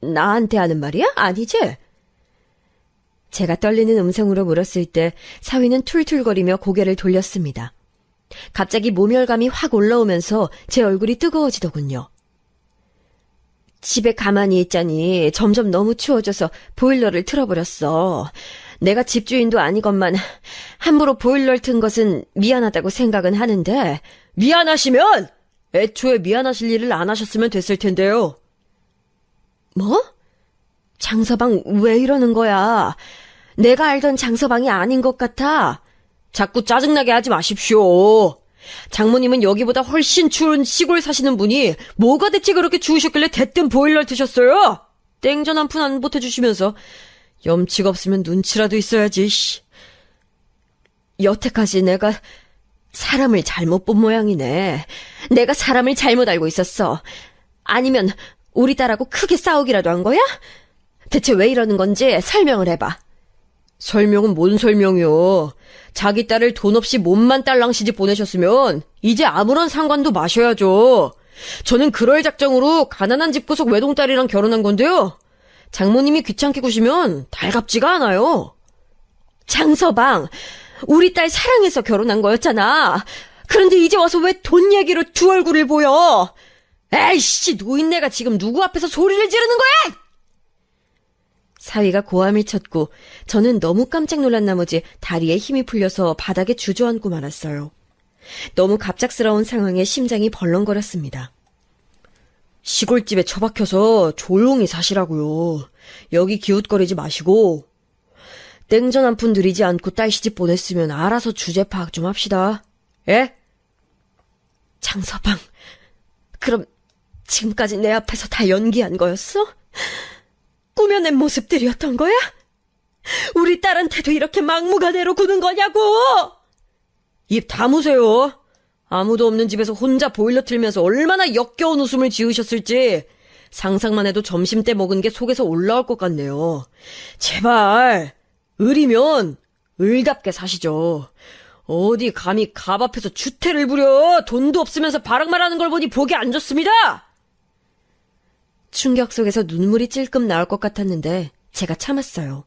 B: 나한테 하는 말이야? 아니지? 제가 떨리는 음성으로 물었을 때 사위는 툴툴거리며 고개를 돌렸습니다. 갑자기 모멸감이 확 올라오면서 제 얼굴이 뜨거워지더군요. 집에 가만히 있자니 점점 너무 추워져서 보일러를 틀어버렸어. 내가 집주인도 아니건만 함부로 보일러를 튼 것은 미안하다고 생각은 하는데.
C: 미안하시면 애초에 미안하실 일을 안 하셨으면 됐을 텐데요.
B: 뭐? 장서방 왜 이러는 거야? 내가 알던 장서방이 아닌 것 같아.
C: 자꾸 짜증나게 하지 마십시오. 장모님은 여기보다 훨씬 추운 시골 사시는 분이 뭐가 대체 그렇게 추우셨길래 대뜸 보일러를 트셨어요? 땡전 한 푼 안 보태주시면서 염치가 없으면 눈치라도 있어야지, 씨. 여태까지 내가 사람을 잘못 본 모양이네.
D: 내가 사람을 잘못 알고 있었어. 아니면 우리 딸하고 크게 싸우기라도 한 거야? 대체 왜 이러는 건지 설명을 해봐.
C: 설명은 뭔 설명이요. 자기 딸을 돈 없이 몸만 딸랑 시집 보내셨으면 이제 아무런 상관도 마셔야죠. 저는 그럴 작정으로 가난한 집구석 외동딸이랑 결혼한 건데요. 장모님이 귀찮게 구시면 달갑지가 않아요.
D: 장서방, 우리 딸 사랑해서 결혼한 거였잖아. 그런데 이제 와서 왜 돈 얘기로 두 얼굴을 보여?
C: 에이씨, 노인네가 지금 누구 앞에서 소리를 지르는 거야?
B: 사위가 고함을 쳤고 저는 너무 깜짝 놀란 나머지 다리에 힘이 풀려서 바닥에 주저앉고 말았어요. 너무 갑작스러운 상황에 심장이 벌렁거렸습니다.
C: 시골집에 처박혀서 조용히 사시라고요. 여기 기웃거리지 마시고. 땡전 한 푼 들이지 않고 딸 시집 보냈으면 알아서 주제 파악 좀 합시다. 예?
B: 장서방, 그럼 지금까지 내 앞에서 다 연기한 거였어? 꾸며낸 모습들이었던 거야? 우리 딸한테도 이렇게 막무가내로 구는 거냐고!
C: 입 다무세요. 아무도 없는 집에서 혼자 보일러 틀면서 얼마나 역겨운 웃음을 지으셨을지 상상만 해도 점심때 먹은 게 속에서 올라올 것 같네요. 제발 을이면 을답게 사시죠. 어디 감히 갑 앞에서 주태를 부려. 돈도 없으면서 바락말 하는 걸 보니 보기 안 좋습니다.
B: 충격 속에서 눈물이 찔끔 나올 것 같았는데 제가 참았어요.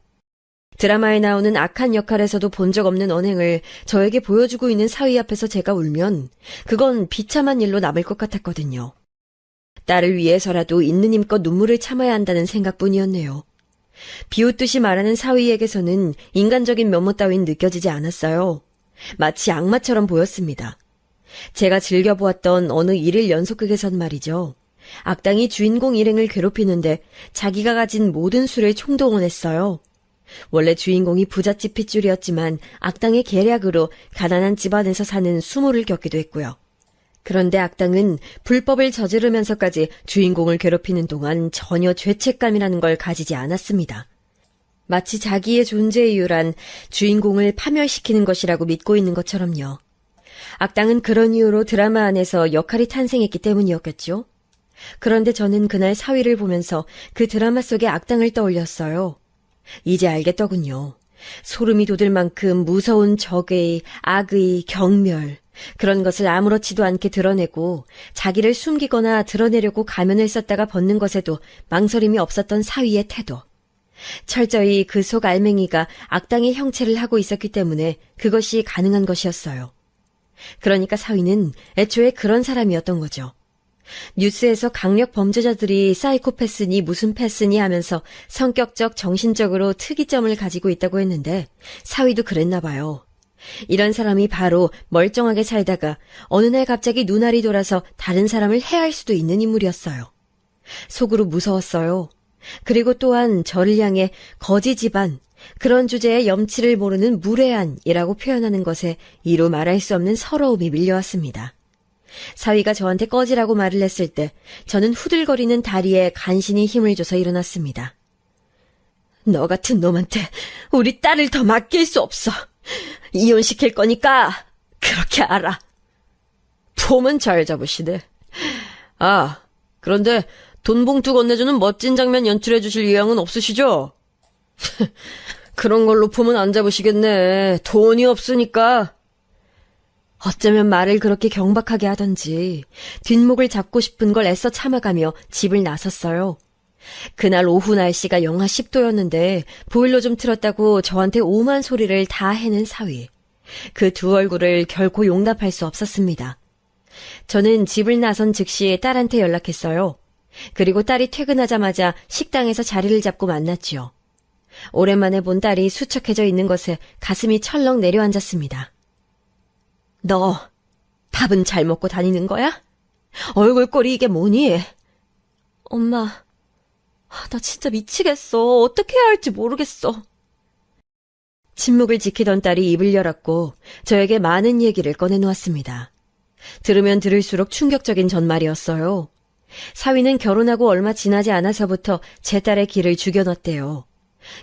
B: 드라마에 나오는 악한 역할에서도 본 적 없는 언행을 저에게 보여주고 있는 사위 앞에서 제가 울면 그건 비참한 일로 남을 것 같았거든요. 딸을 위해서라도 있는 힘껏 눈물을 참아야 한다는 생각뿐이었네요. 비웃듯이 말하는 사위에게서는 인간적인 면모 따윈 느껴지지 않았어요. 마치 악마처럼 보였습니다. 제가 즐겨보았던 어느 일일 연속극에선 말이죠. 악당이 주인공 일행을 괴롭히는데 자기가 가진 모든 수를 총동원했어요. 원래 주인공이 부잣집 핏줄이었지만 악당의 계략으로 가난한 집안에서 사는 수모를 겪기도 했고요. 그런데 악당은 불법을 저지르면서까지 주인공을 괴롭히는 동안 전혀 죄책감이라는 걸 가지지 않았습니다. 마치 자기의 존재 이유란 주인공을 파멸시키는 것이라고 믿고 있는 것처럼요. 악당은 그런 이유로 드라마 안에서 역할이 탄생했기 때문이었겠죠. 그런데 저는 그날 사위를 보면서 그 드라마 속의 악당을 떠올렸어요. 이제 알겠더군요. 소름이 돋을 만큼 무서운 적의, 악의, 경멸, 그런 것을 아무렇지도 않게 드러내고 자기를 숨기거나 드러내려고 가면을 썼다가 벗는 것에도 망설임이 없었던 사위의 태도. 철저히 그 속 알맹이가 악당의 형체를 하고 있었기 때문에 그것이 가능한 것이었어요. 그러니까 사위는 애초에 그런 사람이었던 거죠. 뉴스에서 강력 범죄자들이 사이코패스니 무슨 패스니 하면서 성격적, 정신적으로 특이점을 가지고 있다고 했는데 사위도 그랬나 봐요. 이런 사람이 바로 멀쩡하게 살다가 어느 날 갑자기 눈알이 돌아서 다른 사람을 해할 수도 있는 인물이었어요. 속으로 무서웠어요. 그리고 또한 저를 향해 거지 집안, 그런 주제에 염치를 모르는 무례한이라고 표현하는 것에 이루 말할 수 없는 서러움이 밀려왔습니다. 사위가 저한테 꺼지라고 말을 했을 때 저는 후들거리는 다리에 간신히 힘을 줘서 일어났습니다. 너 같은 놈한테 우리 딸을 더 맡길 수 없어. 이혼시킬 거니까 그렇게 알아.
C: 폼은 잘 잡으시네. 아, 그런데 돈 봉투 건네주는 멋진 장면 연출해 주실 의향은 없으시죠? 그런 걸로 폼은 안 잡으시겠네. 돈이 없으니까.
B: 어쩌면 말을 그렇게 경박하게 하던지 뒷목을 잡고 싶은 걸 애써 참아가며 집을 나섰어요. 그날 오후 날씨가 영하 10도였는데 보일러 좀 틀었다고 저한테 오만 소리를 다 해낸 사위. 그 두 얼굴을 결코 용납할 수 없었습니다. 저는 집을 나선 즉시 딸한테 연락했어요. 그리고 딸이 퇴근하자마자 식당에서 자리를 잡고 만났지요. 오랜만에 본 딸이 수척해져 있는 것에 가슴이 철렁 내려앉았습니다. 너 밥은 잘 먹고 다니는 거야? 얼굴꼴이 이게 뭐니? 엄마, 나 진짜 미치겠어. 어떻게 해야 할지 모르겠어. 침묵을 지키던 딸이 입을 열었고 저에게 많은 얘기를 꺼내놓았습니다. 들으면 들을수록 충격적인 전말이었어요. 사위는 결혼하고 얼마 지나지 않아서부터 제 딸의 길을 죽여놨대요.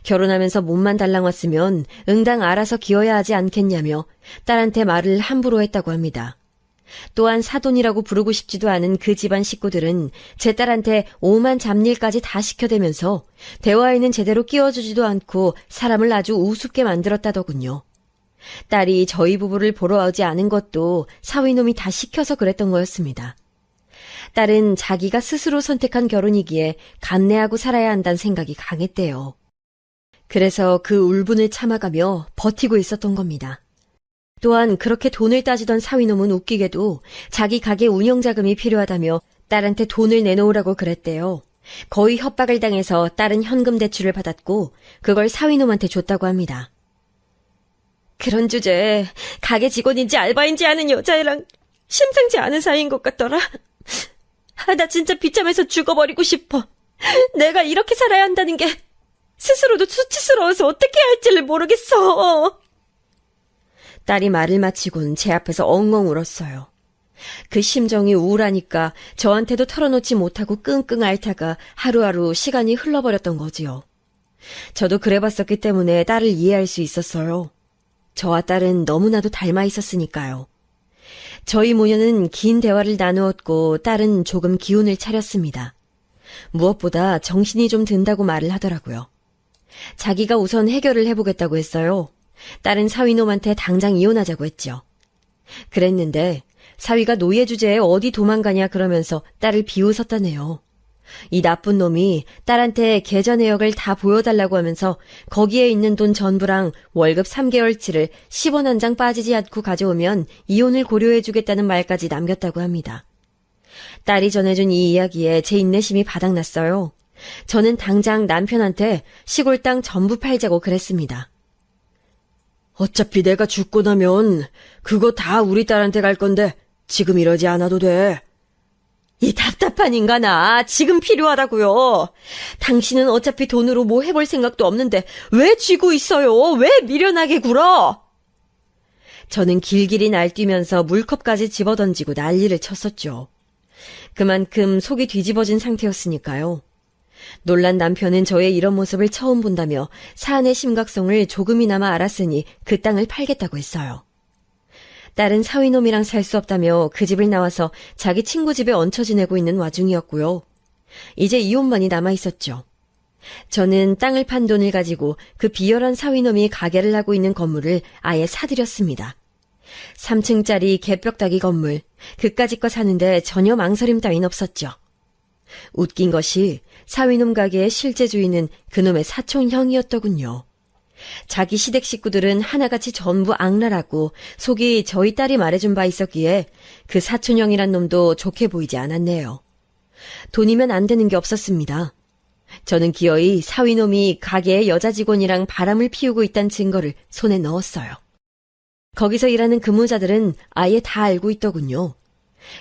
B: 결혼하면서 몸만 달랑 왔으면 응당 알아서 기어야 하지 않겠냐며 딸한테 말을 함부로 했다고 합니다. 또한 사돈이라고 부르고 싶지도 않은 그 집안 식구들은 제 딸한테 오만 잡일까지 다 시켜대면서 대화에는 제대로 끼워주지도 않고 사람을 아주 우습게 만들었다더군요. 딸이 저희 부부를 보러 오지 않은 것도 사위놈이 다 시켜서 그랬던 거였습니다. 딸은 자기가 스스로 선택한 결혼이기에 감내하고 살아야 한다는 생각이 강했대요. 그래서 그 울분을 참아가며 버티고 있었던 겁니다. 또한 그렇게 돈을 따지던 사위놈은 웃기게도 자기 가게 운영자금이 필요하다며 딸한테 돈을 내놓으라고 그랬대요. 거의 협박을 당해서 딸은 현금 대출을 받았고 그걸 사위놈한테 줬다고 합니다. 그런 주제에 가게 직원인지 알바인지 아는 여자애랑 심상치 않은 사이인 것 같더라. 나 진짜 비참해서 죽어버리고 싶어. 내가 이렇게 살아야 한다는 게 스스로도 수치스러워서 어떻게 해야 할지를 모르겠어. 딸이 말을 마치곤 제 앞에서 엉엉 울었어요. 그 심정이 우울하니까 저한테도 털어놓지 못하고 끙끙 앓다가 하루하루 시간이 흘러버렸던 거지요. 저도 그래봤었기 때문에 딸을 이해할 수 있었어요. 저와 딸은 너무나도 닮아 있었으니까요. 저희 모녀는 긴 대화를 나누었고 딸은 조금 기운을 차렸습니다. 무엇보다 정신이 좀 든다고 말을 하더라고요. 자기가 우선 해결을 해보겠다고 했어요. 딸은 사위놈한테 당장 이혼하자고 했죠. 그랬는데 사위가 노예 주제에 어디 도망가냐 그러면서 딸을 비웃었다네요. 이 나쁜 놈이 딸한테 계좌 내역을 다 보여달라고 하면서 거기에 있는 돈 전부랑 월급 3개월치를 10원 한 장 빠지지 않고 가져오면 이혼을 고려해주겠다는 말까지 남겼다고 합니다. 딸이 전해준 이 이야기에 제 인내심이 바닥났어요. 저는 당장 남편한테 시골 땅 전부 팔자고 그랬습니다.
C: 어차피 내가 죽고 나면 그거 다 우리 딸한테 갈 건데 지금 이러지 않아도 돼.
B: 이 답답한 인간아, 지금 필요하다고요. 당신은 어차피 돈으로 뭐 해볼 생각도 없는데 왜 쥐고 있어요? 왜 미련하게 굴어? 저는 길길이 날뛰면서 물컵까지 집어던지고 난리를 쳤었죠. 그만큼 속이 뒤집어진 상태였으니까요. 놀란 남편은 저의 이런 모습을 처음 본다며 사안의 심각성을 조금이나마 알았으니 그 땅을 팔겠다고 했어요. 딸은 사위놈이랑 살 수 없다며 그 집을 나와서 자기 친구 집에 얹혀 지내고 있는 와중이었고요. 이제 이혼만이 남아있었죠. 저는 땅을 판 돈을 가지고 그 비열한 사위놈이 가게를 하고 있는 건물을 아예 사들였습니다. 3층짜리 개벽다기 건물, 그까짓 거 사는데 전혀 망설임 따윈 없었죠. 웃긴 것이 사위놈 가게의 실제 주인은 그놈의 사촌형이었더군요. 자기 시댁 식구들은 하나같이 전부 악랄하고 속이 저희 딸이 말해준 바 있었기에 그 사촌형이란 놈도 좋게 보이지 않았네요. 돈이면 안 되는 게 없었습니다. 저는 기어이 사위놈이 가게의 여자 직원이랑 바람을 피우고 있다는 증거를 손에 넣었어요. 거기서 일하는 근무자들은 아예 다 알고 있더군요.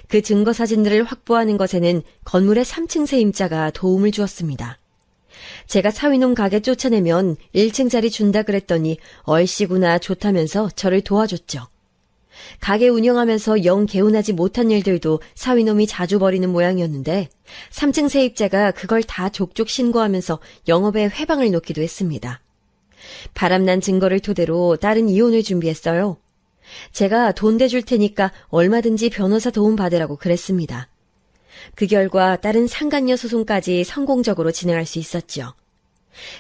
B: 그 증거 사진들을 확보하는 것에는 건물의 3층 세임자가 도움을 주었습니다. 제가 사위놈 가게 쫓아내면 1층짜리 준다 그랬더니 얼씨구나 좋다면서 저를 도와줬죠. 가게 운영하면서 영 개운하지 못한 일들도 사위놈이 자주 벌이는 모양이었는데 3층 세입자가 그걸 다 족족 신고하면서 영업에 회방을 놓기도 했습니다. 바람난 증거를 토대로 딸은 이혼을 준비했어요. 제가 돈 대줄 테니까 얼마든지 변호사 도움 받으라고 그랬습니다. 그 결과 딸은 상간녀 소송까지 성공적으로 진행할 수 있었죠.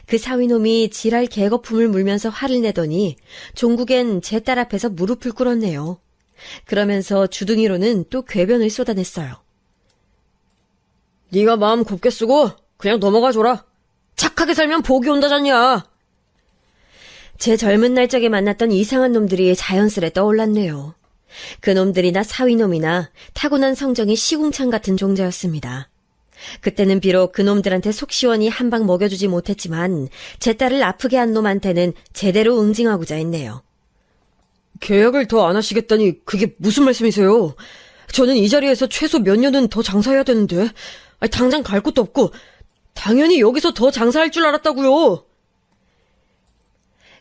B: 그 사위놈이 지랄 개거품을 물면서 화를 내더니 종국엔 제 딸 앞에서 무릎을 꿇었네요. 그러면서 주둥이로는 또 궤변을 쏟아냈어요.
C: 네가 마음 곱게 쓰고 그냥 넘어가줘라. 착하게 살면 복이 온다잖냐.
B: 제 젊은 날 적에 만났던 이상한 놈들이 자연스레 떠올랐네요. 그 놈들이나 사위놈이나 타고난 성정이 시궁창 같은 종자였습니다. 그때는 비록 그 놈들한테 속 시원히 한 방 먹여주지 못했지만 제 딸을 아프게 한 놈한테는 제대로 응징하고자 했네요.
C: 계약을 더 안 하시겠다니 그게 무슨 말씀이세요? 저는 이 자리에서 최소 몇 년은 더 장사해야 되는데 당장 갈 곳도 없고 당연히 여기서 더 장사할 줄 알았다고요.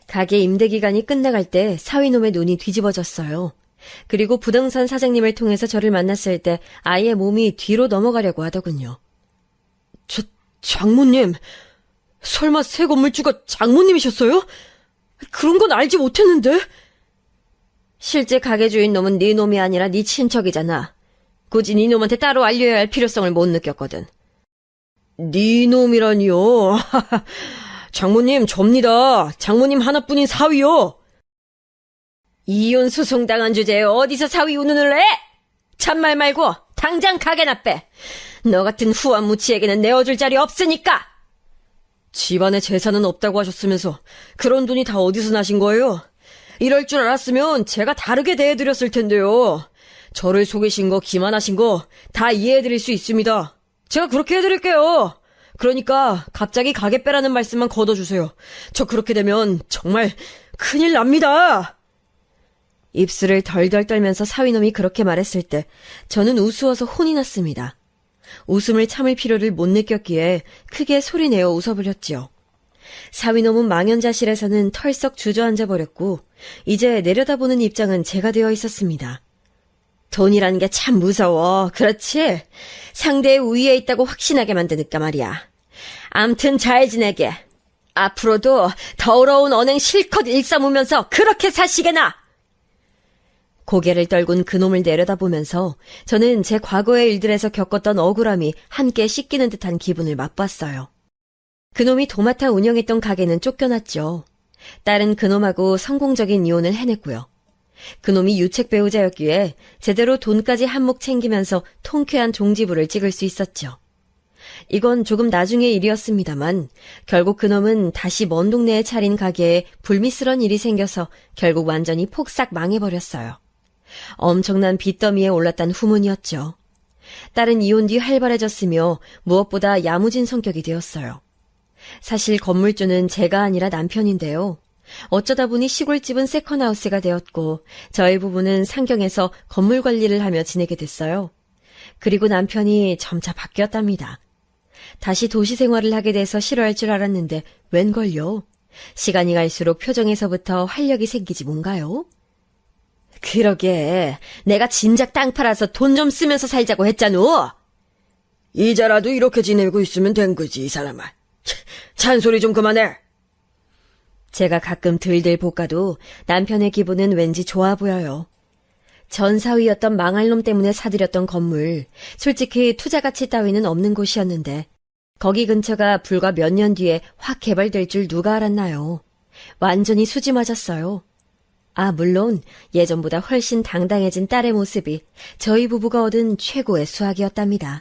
B: 가게 임대기간이 끝나갈 때 사위놈의 눈이 뒤집어졌어요. 그리고 부동산 사장님을 통해서 저를 만났을 때 아예 몸이 뒤로 넘어가려고 하더군요.
C: 장모님, 설마 새 건물주가 장모님이셨어요? 그런 건 알지 못했는데.
D: 실제 가게 주인 놈은 네 놈이 아니라 네 친척이잖아. 굳이 네 놈한테 따로 알려야 할 필요성을 못 느꼈거든.
C: 네 놈이라니요. 장모님 접니다. 장모님 하나뿐인 사위요.
D: 이혼 소송 당한 주제에 어디서 사위 운운을 해? 참말 말고 당장 가게나 빼. 너 같은 후한무치에게는 내어줄 자리 없으니까.
C: 집안에 재산은 없다고 하셨으면서 그런 돈이 다 어디서 나신 거예요? 이럴 줄 알았으면 제가 다르게 대해드렸을 텐데요. 저를 속이신 거, 기만하신 거 다 이해해드릴 수 있습니다. 제가 그렇게 해드릴게요. 그러니까 갑자기 가게 빼라는 말씀만 걷어주세요. 저 그렇게 되면 정말 큰일 납니다.
B: 입술을 덜덜 떨면서 사위놈이 그렇게 말했을 때 저는 우스워서 혼이 났습니다. 웃음을 참을 필요를 못 느꼈기에 크게 소리내어 웃어버렸지요. 사위놈은 망연자실에서는 털썩 주저앉아 버렸고 이제 내려다보는 입장은 제가 되어 있었습니다.
D: 돈이라는 게 참 무서워. 그렇지? 상대의 우위에 있다고 확신하게 만드니까 말이야. 암튼 잘 지내게. 앞으로도 더러운 언행 실컷 일삼으면서 그렇게 사시게나.
B: 고개를 떨군 그놈을 내려다보면서 저는 제 과거의 일들에서 겪었던 억울함이 함께 씻기는 듯한 기분을 맛봤어요. 그놈이 도맡아 운영했던 가게는 쫓겨났죠. 딸은 그놈하고 성공적인 이혼을 해냈고요. 그놈이 유책 배우자였기에 제대로 돈까지 한몫 챙기면서 통쾌한 종지부를 찍을 수 있었죠. 이건 조금 나중의 일이었습니다만 결국 그놈은 다시 먼 동네에 차린 가게에 불미스런 일이 생겨서 결국 완전히 폭삭 망해버렸어요. 엄청난 빚더미에 올랐단 후문이었죠. 딸은 이혼 뒤 활발해졌으며 무엇보다 야무진 성격이 되었어요. 사실 건물주는 제가 아니라 남편인데요. 어쩌다 보니 시골집은 세컨하우스가 되었고 저희 부부는 상경에서 건물 관리를 하며 지내게 됐어요. 그리고 남편이 점차 바뀌었답니다. 다시 도시 생활을 하게 돼서 싫어할 줄 알았는데 웬걸요? 시간이 갈수록 표정에서부터 활력이 생기지 뭔가요?
D: 그러게. 내가 진작 땅 팔아서 돈 좀 쓰면서 살자고 했잖아.
C: 이자라도 이렇게 지내고 있으면 된 거지, 이 사람아. 잔소리 좀 그만해.
B: 제가 가끔 들들 볶아도 남편의 기분은 왠지 좋아 보여요. 전 사위였던 망할 놈 때문에 사들였던 건물, 솔직히 투자 가치 따위는 없는 곳이었는데 거기 근처가 불과 몇 년 뒤에 확 개발될 줄 누가 알았나요? 완전히 수지 맞았어요. 아, 물론 예전보다 훨씬 당당해진 딸의 모습이 저희 부부가 얻은 최고의 수확이었답니다.